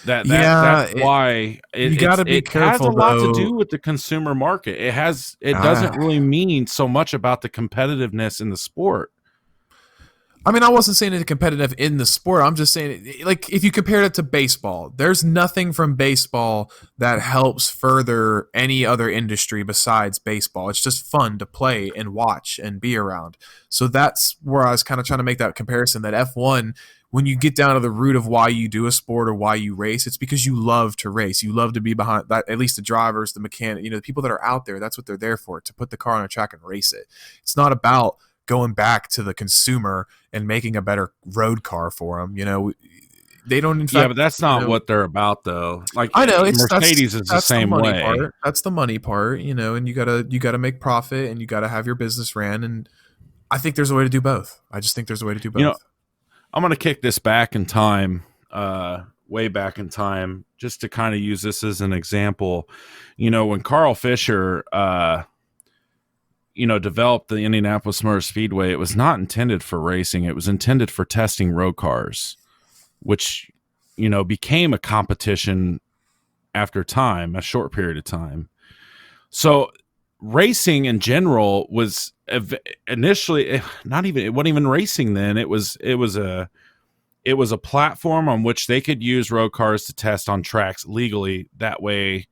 That's Yeah, why you got to be it has a careful lot to though. do with the consumer market. It Ah, doesn't really mean so much about the competitiveness in the sport. I mean, I wasn't saying it competitive in the sport. I'm just saying, like, if you compare it to baseball, there's nothing from baseball that helps further any other industry besides baseball. It's just fun to play and watch and be around. So that's where I was kind of trying to make that comparison that F1, when you get down to the root of why you do a sport or why you race, it's because you love to race. You love to be behind that, at least the drivers, the mechanic, the people that are out there. That's what they're there for, to put the car on a track and race it. It's not about going back to the consumer and making a better road car for them. They don't, in Yeah, fact, but that's not what they're about, though. Like I know Mercedes is the that's the same money way. part. That's the money part, and you gotta make profit, and you gotta have your business ran. And I think there's a way to do both. I just think there's a way to do You know, both. I'm going to kick this back in time, way back in time, just to kind of use this as an example. When Carl Fisher, developed the Indianapolis Motor Speedway, it was not intended for racing. It was intended for testing road cars, which, became a competition after time, a short period of time. So racing in general was initially not even, it wasn't even racing then. It was a platform on which they could use road cars to test on tracks legally. That way,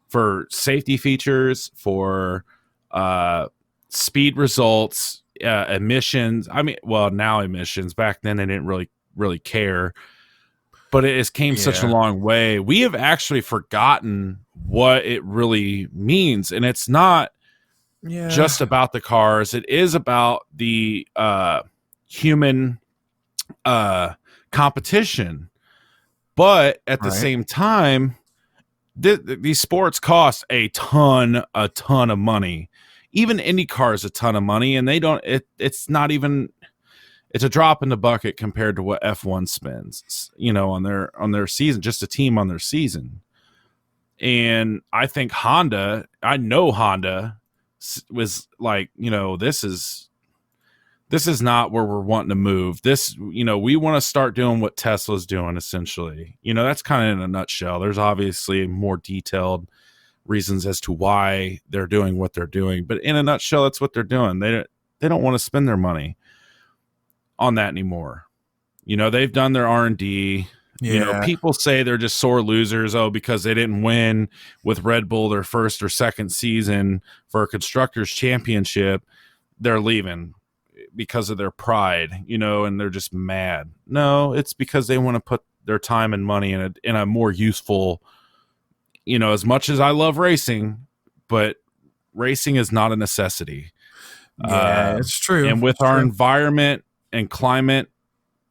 for safety features, for speed results, emissions. I mean, well, now emissions. Back then, they didn't really care. But it has came such a long way. We have actually forgotten what it really means, and it's not just about the cars. It is about the human competition. But at the same time, these sports cost a ton of money. Even IndyCar is a ton of money, and it's not even, it's a drop in the bucket compared to what F1 spends, on their season, just a team on their season. And I think I know Honda was like, this is not where we're wanting to move. This, we want to start doing what Tesla's doing, essentially. That's kind of in a nutshell. There's obviously more detailed reasons as to why they're doing what they're doing, but in a nutshell, that's what they're doing. They don't want to spend their money on that anymore. They've done their R&D. People say they're just sore losers, because they didn't win with Red Bull their first or second season for a constructors championship. They're leaving because of their pride, and they're just mad. No, it's because they want to put their time and money in a more useful, as much as I love racing, but racing is not a necessity. Yeah, it's true. And with our environment and climate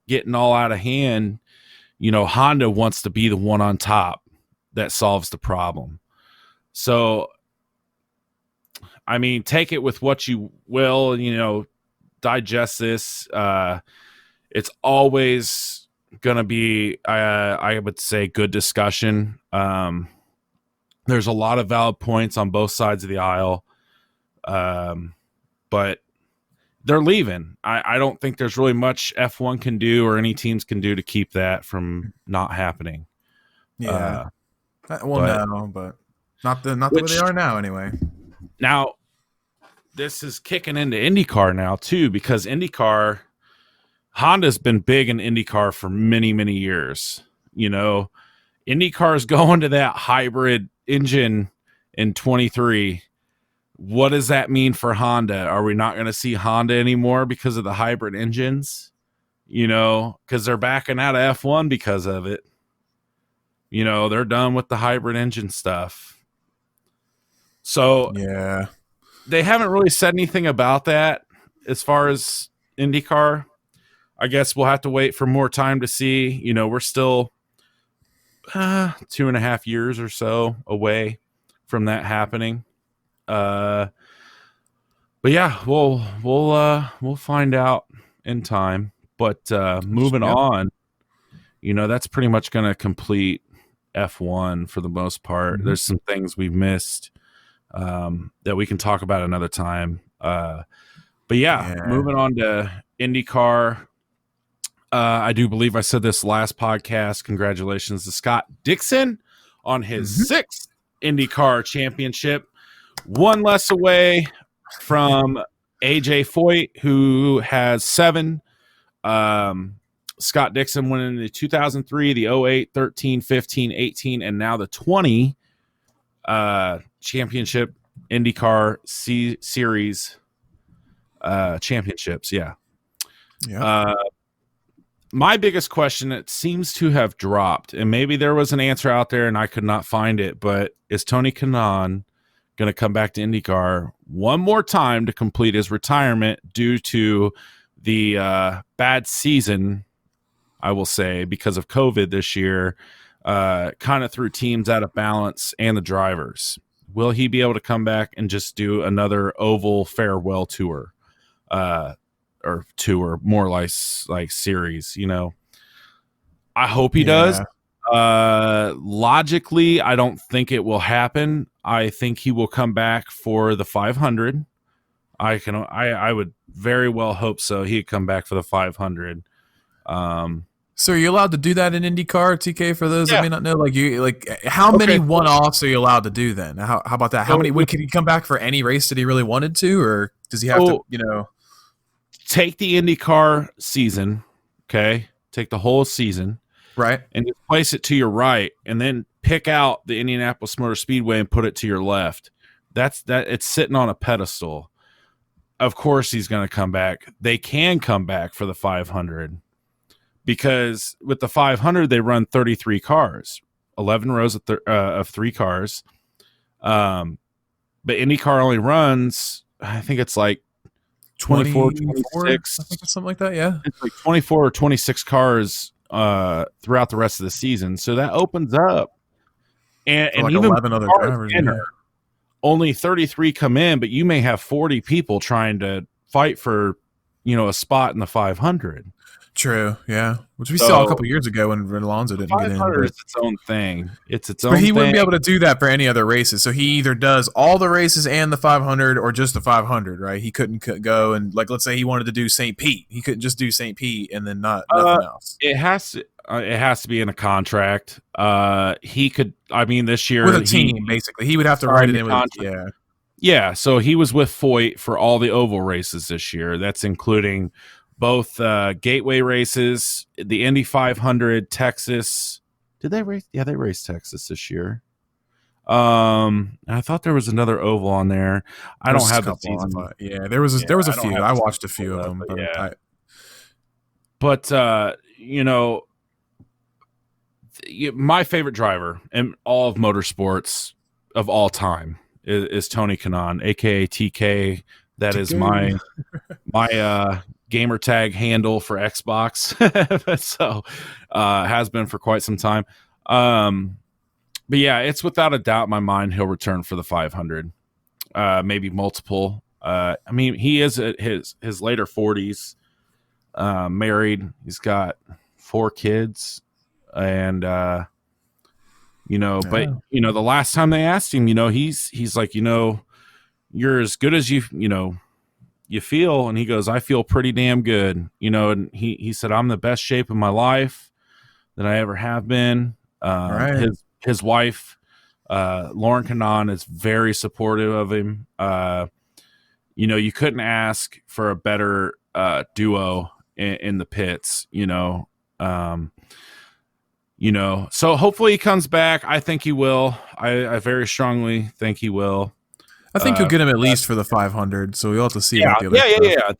getting all out of hand, Honda wants to be the one on top that solves the problem. So, I mean, take it with what you will, digest this. It's always going to be, I would say, good discussion. There's a lot of valid points on both sides of the aisle. But they're leaving. I don't think there's really much F1 can do or any teams can do to keep that from not happening. Yeah. But not the way they are now anyway. Now, this is kicking into IndyCar now too, because Honda's been big in IndyCar for many, many years. IndyCar is going to that hybrid engine in 23. What does that mean for Honda? Are we not going to see Honda anymore because of the hybrid engines? Because they're backing out of F1 because of it. They're done with the hybrid engine stuff. So they haven't really said anything about that as far as IndyCar. I guess we'll have to wait for more time to see. We're still 2.5 years or so away from that happening. But yeah, we'll find out in time. But moving on, that's pretty much going to complete F1 for the most part. Mm-hmm. There's some things we've missed that we can talk about another time. But moving on to IndyCar. I do believe I said this last podcast. Congratulations to Scott Dixon on his sixth IndyCar championship. One less away from AJ Foyt, who has 7. Scott Dixon went in the 2003, the 08, 13, 15, 18, and now the 20 championship IndyCar series championships. Yeah. My biggest question, it seems to have dropped, and maybe there was an answer out there and I could not find it, but is Tony Kanaan going to come back to IndyCar one more time to complete his retirement due to the bad season, I will say, because of COVID this year, kind of threw teams out of balance and the drivers. Will he be able to come back and just do another oval farewell tour, or tour, more like series? I hope he does. Yeah. Logically, I don't think it will happen. I think he will come back for the 500. I would very well hope so. He'd come back for the 500. So are you allowed to do that in IndyCar, TK? For those that Yeah. may not know, how many Okay. one-offs are you allowed to do then? How about that? How many? Can he come back for any race that he really wanted to, or does he have to? Take the IndyCar season, okay? Take the whole season, Right. and just place it to your right, and then pick out the Indianapolis Motor Speedway and put it to your left. That's that. It's sitting on a pedestal. Of course, he's going to come back. They can come back for the 500 because with the 500 they run 33 cars, 11 rows of 3 cars. But IndyCar only runs, I think it's like 24, 26. I think it's something like that. Yeah. It's like 24 or 26 cars throughout the rest of the season. So that opens up. And For like even 11 other drivers. Yeah. only 33 come in, but you may have 40 people trying to fight for, a spot in the 500. True. Yeah. Which we saw a couple years ago when Alonso didn't get in. 500 is its own thing. It's its own But he thing. wouldn't be able to do that for any other races. So he either does all the races and the 500 or just the 500, right? He couldn't go and, let's say he wanted to do St. Pete. He couldn't just do St. Pete and then nothing else. It has to be in a contract. He could, this year with a team, basically. He would have to write it in with contract. Yeah, so he was with Foyt for all the oval races this year. That's including both gateway races, the Indy 500, Texas. Did they race? Yeah, they raced Texas this year. I thought there was another oval on there. I don't have the season. Yeah, there was a few. I watched a few of them. But my favorite driver in all of motorsports of all time is Tony Kanaan, aka TK. That is my gamer tag handle for Xbox. So has been for quite some time. But yeah, it's without a doubt in my mind he'll return for the 500, maybe multiple. He is at his later 40s, married. He's got 4 kids, and but the last time they asked him, he's like, you're as good as you feel, and he goes, I feel pretty damn good, and he said, I'm the best shape of my life that I ever have been. Right. His wife, Lauren Kanaan, is very supportive of him. You couldn't ask for a better duo in the pits, so hopefully he comes back. I think he will. I very strongly think he will. I think you'll get him at least for the 500, so we'll have to see. Yeah.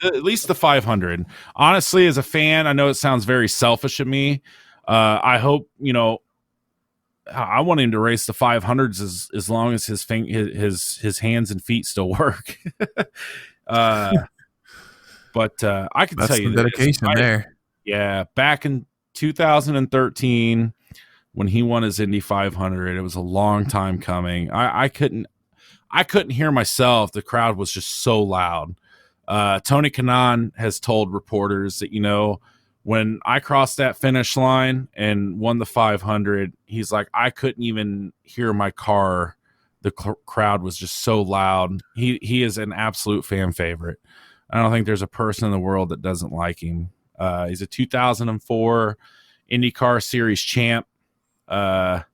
At least the 500. Honestly, as a fan, I know it sounds very selfish of me. I hope, I want him to race the 500s as long as his hands and feet still work. But I can tell you the dedication there. Yeah, back in 2013 when he won his Indy 500, it was a long time coming. I couldn't hear myself. The crowd was just so loud. Tony Kanaan has told reporters that, when I crossed that finish line and won the 500, he's like, I couldn't even hear my car. The crowd was just so loud. He is an absolute fan favorite. I don't think there's a person in the world that doesn't like him. He's a 2004 IndyCar Series champ, and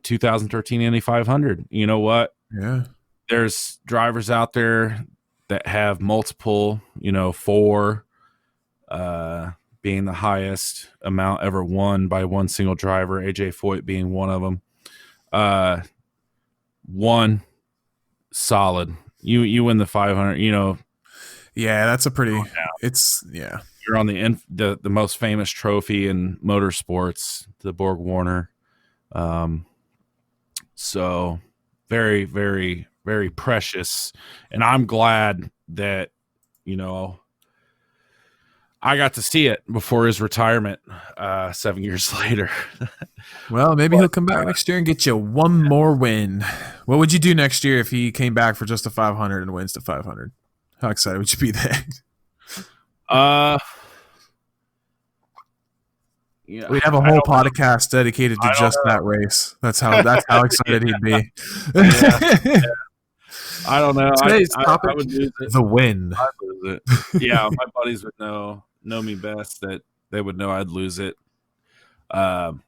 2013 Indy 500. You know what? Yeah. There's drivers out there that have multiple, 4, being the highest amount ever won by one single driver, AJ Foyt being one of them. One solid. You win the 500, Yeah, that's a pretty. It's yeah. You're on the most famous trophy in motorsports, the Borg Warner. So very, very, very precious. And I'm glad that, you know, I got to see it before his retirement 7 years later. Well, maybe But, he'll come back next year and get you one more win. What would you do next year if he came back for just the 500 and wins the 500? How excited would you be then? uh, yeah, We'd have a I whole don't know. podcast dedicated to I don't just that race. That's how excited he'd be. Yeah, I don't know. Today's I topic: would lose it. the win. I'd lose it. Yeah, my buddies would know me best. That they would know I'd lose it. Um,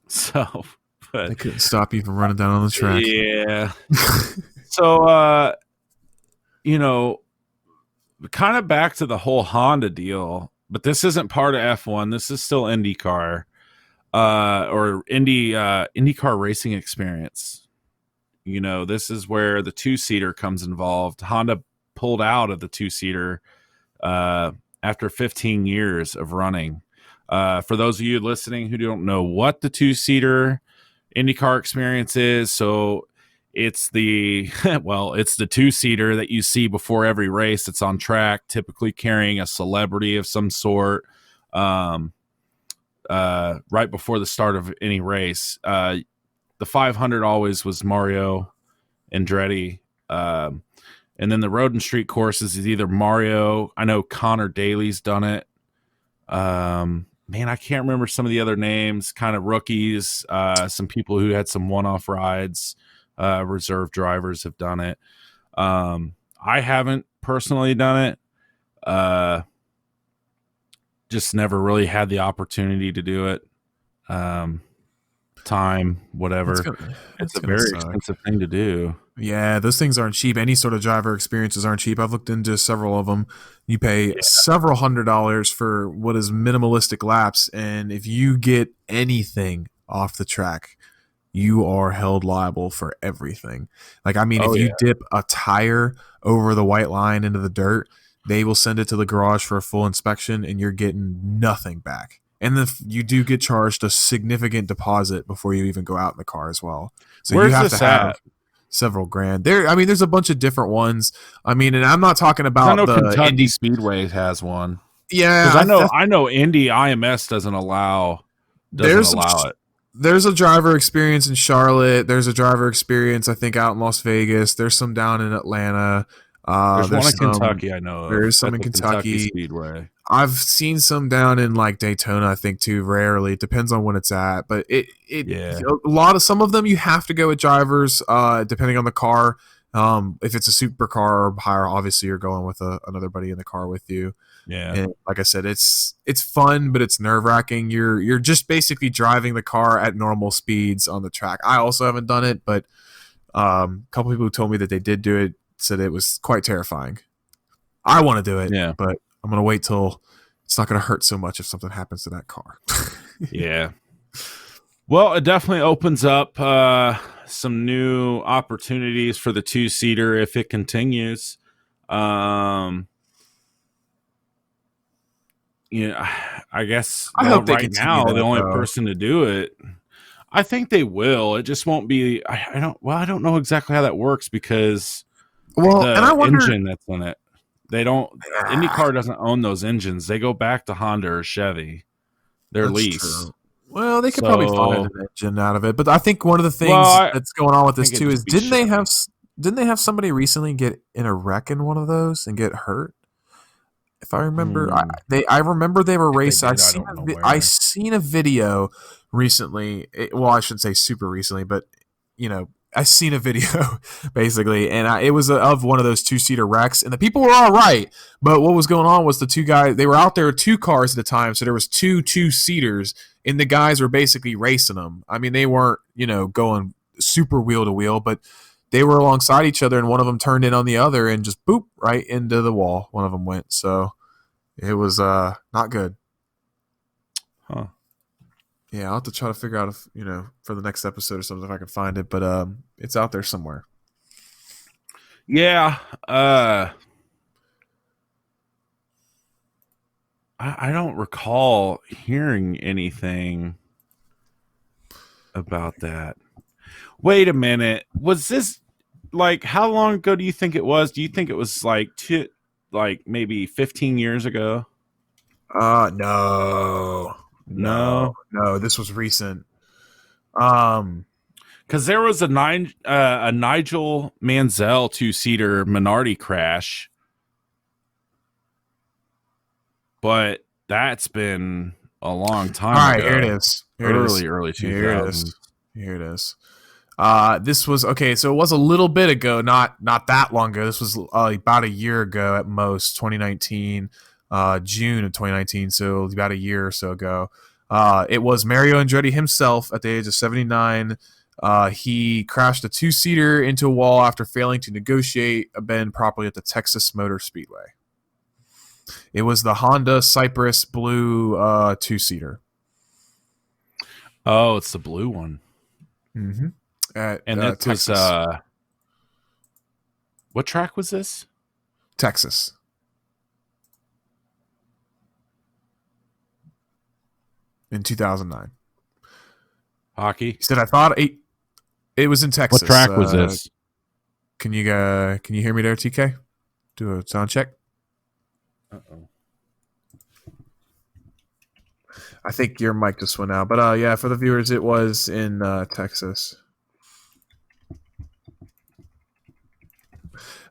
so, They but couldn't stop you from running down on the track. yeah. So, you know, kind of back to the whole Honda deal, but this isn't part of F1. This is still IndyCar, or IndyCar racing experience. You know, this is where the two-seater comes involved. Honda pulled out of the two-seater after 15 years of running. For those of you listening who don't know what the two-seater IndyCar experience is, so it's the it's the two-seater that you see before every race that's on track, typically carrying a celebrity of some sort. Right before the start of any race, the 500 always was Mario Andretti. And then the road and street courses is either Mario. I know Connor Daly's done it. Man, I can't remember some of the other names, kind of rookies, some people who had some one-off rides, reserve drivers have done it. I haven't personally done it. Just never really had the opportunity to do it. Time, whatever. It's a very expensive thing to do. Yeah, those things aren't cheap. Any sort of driver experiences aren't cheap. I've looked into several of them. You pay several $100s for what is minimalistic laps, and if you get anything off the track, you are held liable for everything. Like, I mean, if you dip a tire over the white line into the dirt, they will send it to the garage for a full inspection, and you're getting nothing back. And then you do get charged a significant deposit before you even go out in the car as well. So Where's you have this to have at? several grand. There's a bunch of different ones. I mean, and I'm not talking about I know the Kentucky Indy Speedway has one. Yeah, Because I know Indy IMS doesn't allow it. There's a driver experience in Charlotte. There's a driver experience, I think, out in Las Vegas. There's some down in Atlanta. There's one in Kentucky I know of. There's some in Kentucky Speedway. I've seen some down in like Daytona, I think, too. Rarely, it depends on when it's at. But some of them you have to go with drivers, depending on the car. If it's a supercar or higher, obviously you're going with another buddy in the car with you. Yeah, and like I said, it's fun, but it's nerve wracking. You're just basically driving the car at normal speeds on the track. I also haven't done it, but a couple people who told me that they did do it said it was quite terrifying. I want to do it, but I'm going to wait till it's not going to hurt so much if something happens to that car. Yeah. Well, it definitely opens up some new opportunities for the two-seater if it continues. I guess I hope right now the only person to do it, I think they will. It just won't be. I don't know exactly how that works because engine that's in it. They don't. IndyCar doesn't own those engines. They go back to Honda or Chevy. Their lease. True. Well, they could probably find an engine out of it, but I think one of the things that's going on with this too is didn't they have somebody recently get in a wreck in one of those and get hurt? If I remember, I remember they were racing. I seen a video recently. I shouldn't say super recently, but I seen a video basically, and it was of one of those two-seater wrecks, and the people were all right. But what was going on was the two guys, they were out there with two cars at the time, so there was two-seaters, and the guys were basically racing them. I mean, they weren't, going super wheel to wheel, but they were alongside each other, and one of them turned in on the other and just boop right into the wall. One of them went, so it was not good. Huh. Yeah, I'll have to try to figure out if, for the next episode or something if I can find it, but it's out there somewhere. Yeah. I don't recall hearing anything about that. Wait a minute. Was this like how long ago do you think it was? Do you think it was like maybe 15 years ago? No, No, no. This was recent. Um, because there was a Nigel Mansell 2-seater Minardi crash, but that's been a long time all right, here it ago. is. Here it is. Early Here it 2000s. is. Here it is. This was okay. So it was a little bit ago, not that long ago. This was about a year ago at most, 2019, June of 2019. So about a year or so ago. It was Mario Andretti himself at the age of 79. He crashed a 2-seater into a wall after failing to negotiate a bend properly at the Texas Motor Speedway. It was the Honda Cypress Blue 2-seater. Oh, it's the blue one. Mm-hmm. At And it Texas. was what track was this? Texas. In 2009. Hockey. He said, "I thought it was in Texas." What track was this? Can you hear me there, TK? Do a sound check. Uh-oh. I think your mic just went out, but yeah, for the viewers, it was in Texas.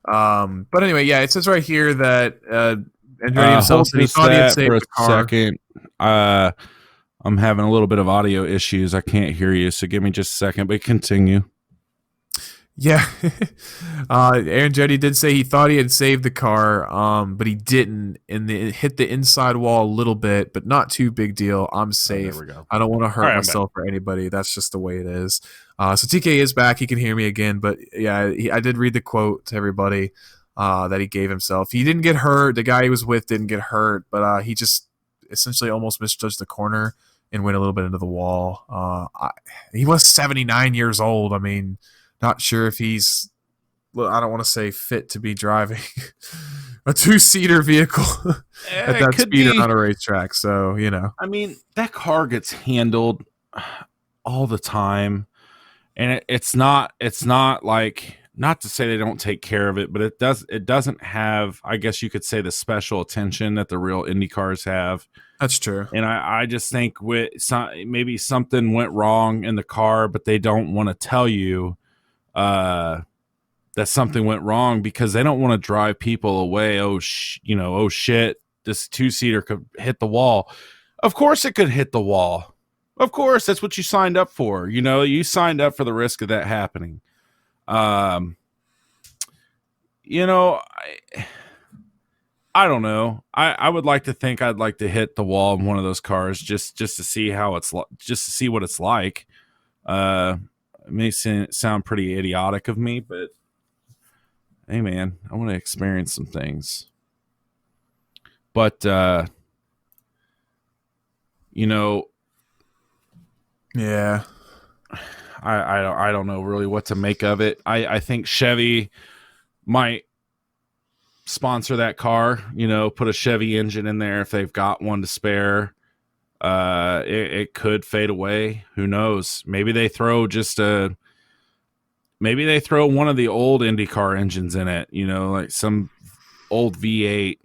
But anyway, yeah, it says right here that Andretti himself said he thought he had saved the car. Second. I'm having a little bit of audio issues. I can't hear you, so give me just a second. But continue. Yeah, Andretti did say he thought he had saved the car, but he didn't, and it hit the inside wall a little bit, but not too big deal. I'm safe. There we go. I don't want to hurt All right, myself or anybody. That's just the way it is. So TK is back. He can hear me again, but yeah, I did read the quote to everybody that he gave himself. He didn't get hurt. The guy he was with didn't get hurt, but he just essentially almost misjudged the corner and went a little bit into the wall. He was 79 years old. I mean, not sure if he's, well, I don't want to say fit to be driving a 2-seater vehicle at that speed on a racetrack. So, you know. I mean, that car gets handled all the time. And it's not like, not to say they don't take care of it, but it doesn't have, I guess you could say, the special attention that the real Indy cars have. That's true. And I just think maybe something went wrong in the car, but they don't want to tell you that something went wrong because they don't want to drive people away. Oh shit, this 2-seater could hit the wall. Of course it could hit the wall. Of course, that's what you signed up for. You know, you signed up for the risk of that happening. You know, I don't know. I would like to think I'd like to hit the wall in one of those cars just to see how just to see what it's like. It may sound pretty idiotic of me, but hey, man, I want to experience some things. But you know, yeah, I don't know really what to make of it. I think Chevy might sponsor that car. You know, put a Chevy engine in there if they've got one to spare. It could fade away. Who knows? Maybe they throw one of the old IndyCar engines in it, you know, like some old V8,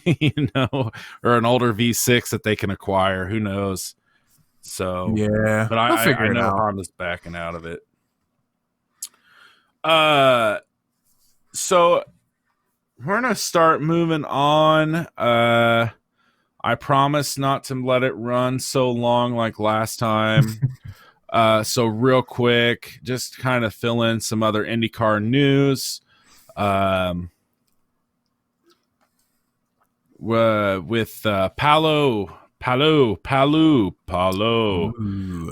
you know, or an older V6 that they can acquire. Who knows? So, yeah, but I know Honda's backing out of it. So we're going to start moving on. I promise not to let it run so long like last time. So real quick, just kind of fill in some other IndyCar news. With Paolo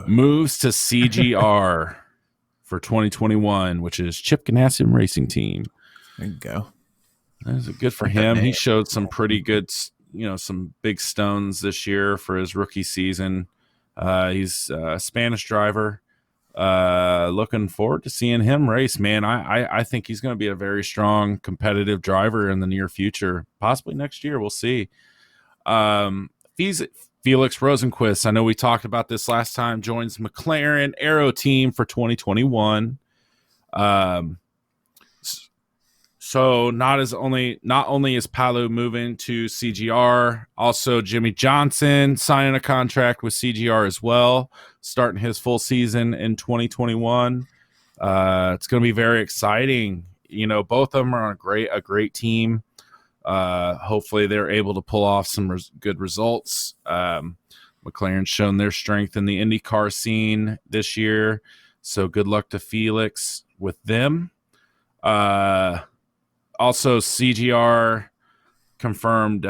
moves to CGR for 2021, which is Chip Ganassi Racing Team. There you go. That's good for him. He showed some pretty good, you know, some big stones this year for his rookie season. He's a Spanish driver. Looking forward to seeing him race, man. I think he's going to be a very strong competitive driver in the near future, possibly next year. We'll see. Felix Rosenquist, I know we talked about this last time, joins McLaren Aero Team for 2021. So not only is Palu moving to CGR, also Jimmy Johnson signing a contract with CGR as well, starting his full season in 2021. It's going to be very exciting. You know, both of them are on a great team. Hopefully they're able to pull off some good results. McLaren's shown their strength in the IndyCar scene this year, so good luck to Felix with them. Also, CGR confirmed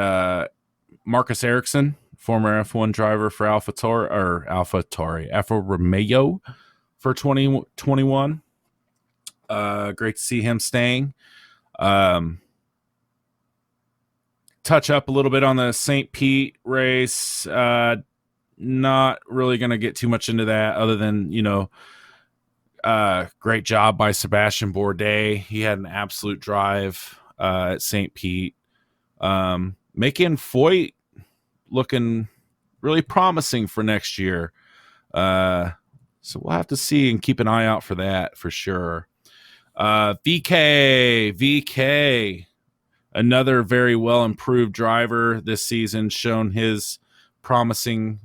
Marcus Ericsson, former F1 driver for Alfa Romeo for 2021. Great to see him staying. Touch up a little bit on the St. Pete race. Not really going to get too much into that other than, great job by Sebastian Bourdais. He had an absolute drive at St. Pete. Making Foyt looking really promising for next year. So we'll have to see and keep an eye out for that for sure. VK, another very well improved driver this season, shown his promising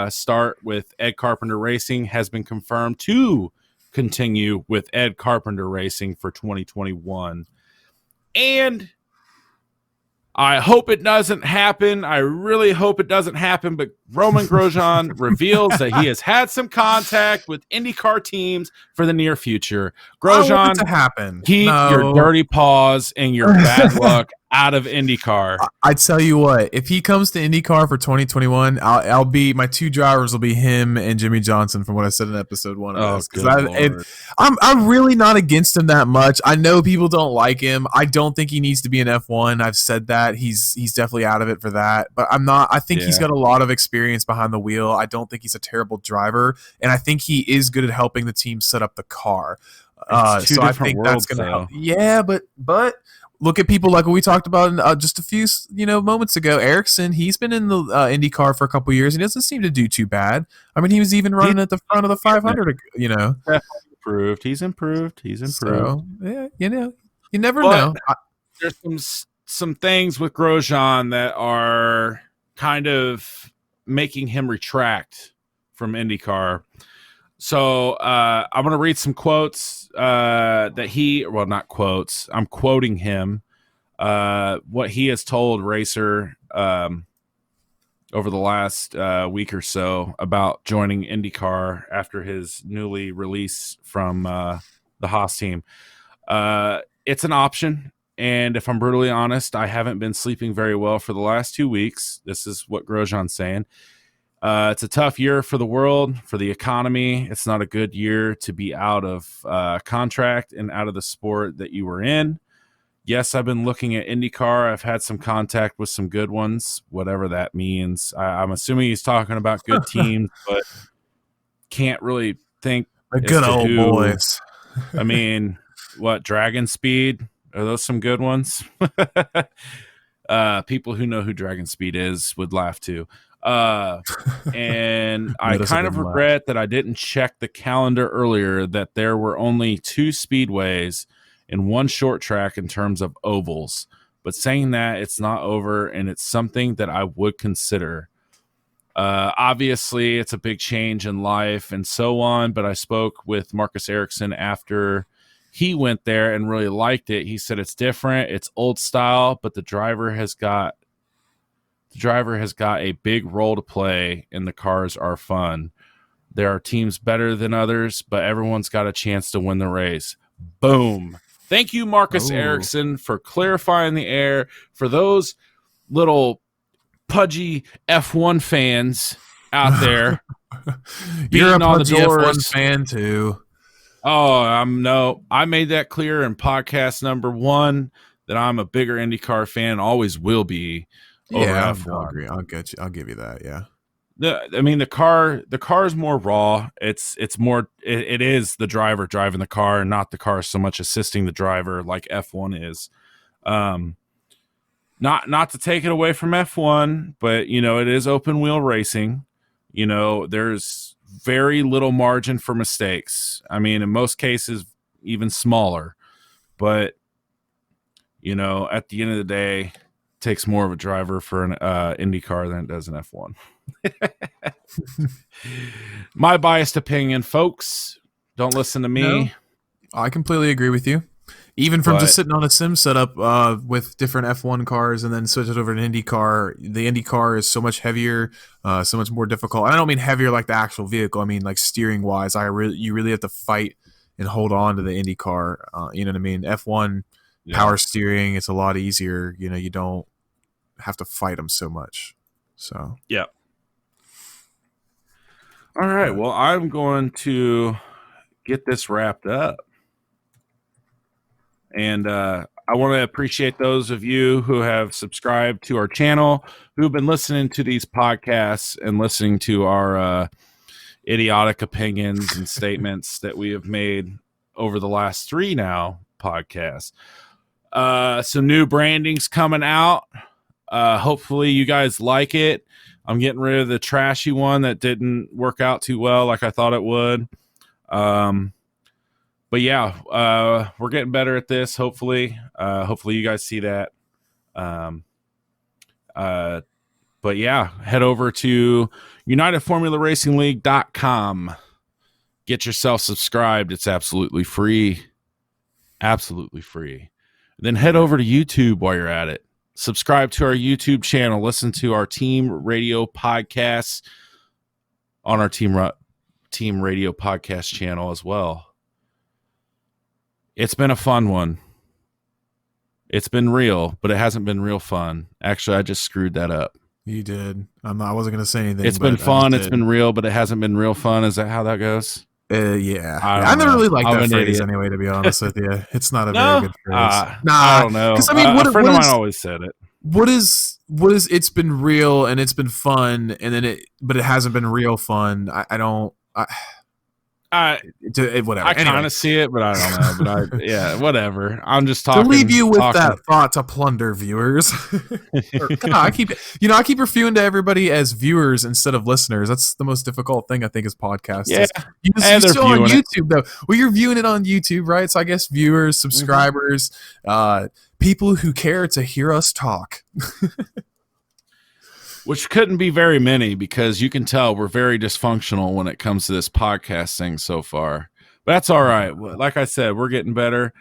start with Ed Carpenter Racing, has been confirmed to continue with Ed Carpenter Racing for 2021. And I hope it doesn't happen. I really hope it doesn't happen. But Roman Grosjean reveals that he has had some contact with IndyCar teams for the near future. Grosjean, I want it to happen. Keep your dirty paws and your bad luck out of IndyCar. I tell you what, if he comes to IndyCar for 2021, I'll be, my two drivers will be him and Jimmy Johnson, from what I said in episode 1 of this. Because I'm really not against him that much. I know people don't like him. I don't think he needs to be an F1. I've said that. He's definitely out of it for that. But I'm not. I think he's got a lot of experience behind the wheel. I don't think he's a terrible driver, and I think he is good at helping the team set up the car. So I think that's going to help. Yeah, but look at people like what we talked about just a few moments ago. Ericsson, he's been in the IndyCar for a couple years. He doesn't seem to do too bad. I mean, he was even running at the front of the 500. He's improved. So, yeah, you never know. There's some things with Grosjean that are kind of making him retract from IndyCar. So I'm going to read some quotes not quotes. I'm quoting him. What he has told Racer over the last week or so about joining IndyCar after his newly release from the Haas team. It's an option. And if I'm brutally honest, I haven't been sleeping very well for the last 2 weeks. This is what Grosjean's saying. It's a tough year for the world, for the economy. It's not a good year to be out of contract and out of the sport that you were in. Yes, I've been looking at IndyCar. I've had some contact with some good ones, whatever that means. I'm assuming he's talking about good teams, but can't really think. The good old boys. I mean, what, Dragon Speed? Are those some good ones? People who know who Dragon Speed is would laugh too. And I kind of regret that I didn't check the calendar earlier, that there were only 2 speedways and 1 short track in terms of ovals. But saying that, it's not over, and it's something that I would consider. Obviously, it's a big change in life and so on, but I spoke with Marcus Ericsson after he went there and really liked it. He said it's different, it's old style, but the driver has got a big role to play, and the cars are fun. There are teams better than others, but everyone's got a chance to win the race. Boom. Thank you, Marcus Ericsson, for clarifying the air for those little pudgy F1 fans out there. You're a pudgy F1 fan too. Oh, I made that clear in podcast number 1 that I'm a bigger IndyCar fan, always will be. Yeah, I agree. I'll give you that. Yeah. The car is more raw. It's more. It is the driver driving the car, and not the car so much assisting the driver like F1 is. not to take it away from F1, but it is open wheel racing. There's very little margin for mistakes. I mean, in most cases, even smaller. But at the end of the day, it takes more of a driver for an Indy car than it does an F1. My biased opinion, folks. Don't listen to me. No, I completely agree with you. Even from just sitting on a sim setup with different F1 cars and then switch it over to an Indy car, the Indy car is so much heavier, so much more difficult. And I don't mean heavier like the actual vehicle. I mean like steering wise. You really have to fight and hold on to the Indy car. You know what I mean? F1 power steering, it's a lot easier. You don't have to fight them so much. So yeah. All right. Well, I'm going to get this wrapped up. And I want to appreciate those of you who have subscribed to our channel, who've been listening to these podcasts and listening to our idiotic opinions and statements that we have made over the last 3 now podcasts. Some new branding's coming out. Hopefully you guys like it. I'm getting rid of the trashy one that didn't work out too well like I thought it would. But yeah, we're getting better at this. Hopefully you guys see that. But yeah, head over to UnitedFormulaRacingLeague.com. Get yourself subscribed. It's absolutely free. Absolutely free. Then head over to YouTube while you're at it. Subscribe to our YouTube channel. Listen to our team radio podcasts on our team radio podcast channel as well. It's been a fun one. It's been real, but it hasn't been real fun. Actually, I just screwed that up. You did. I wasn't going to say anything. It's been fun. It's been real, but it hasn't been real fun. Is that how that goes? Yeah. I never really liked that phrase anyway, to be honest with you. It's not a very good phrase. I don't know. I mean, a friend of mine always said it. What is it's been real and it's been fun, and then but it hasn't been real fun. Whatever. I kind of see it, but I don't know. But whatever. I'm just talking. To leave you with that thought to plunder viewers. I keep referring to everybody as viewers instead of listeners. That's the most difficult thing I think is podcasts. Yeah, you're still on YouTube though. Well, you're viewing it on YouTube, right? So I guess viewers, subscribers, people who care to hear us talk. Which couldn't be very many, because you can tell we're very dysfunctional when it comes to this podcast thing so far. But that's all right. Like I said, we're getting better.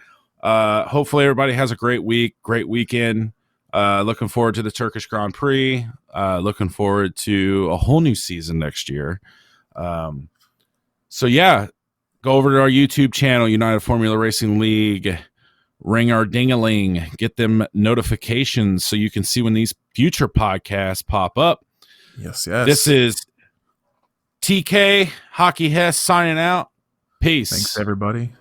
Hopefully everybody has a great week, great weekend. Looking forward to the Turkish Grand Prix. Looking forward to a whole new season next year. So yeah, go over to our YouTube channel, United Formula Racing League. Ring our ding-a-ling, get them notifications so you can see when these future podcasts pop up. Yes. This is TK Hockey Hess signing out. Peace. Thanks, everybody.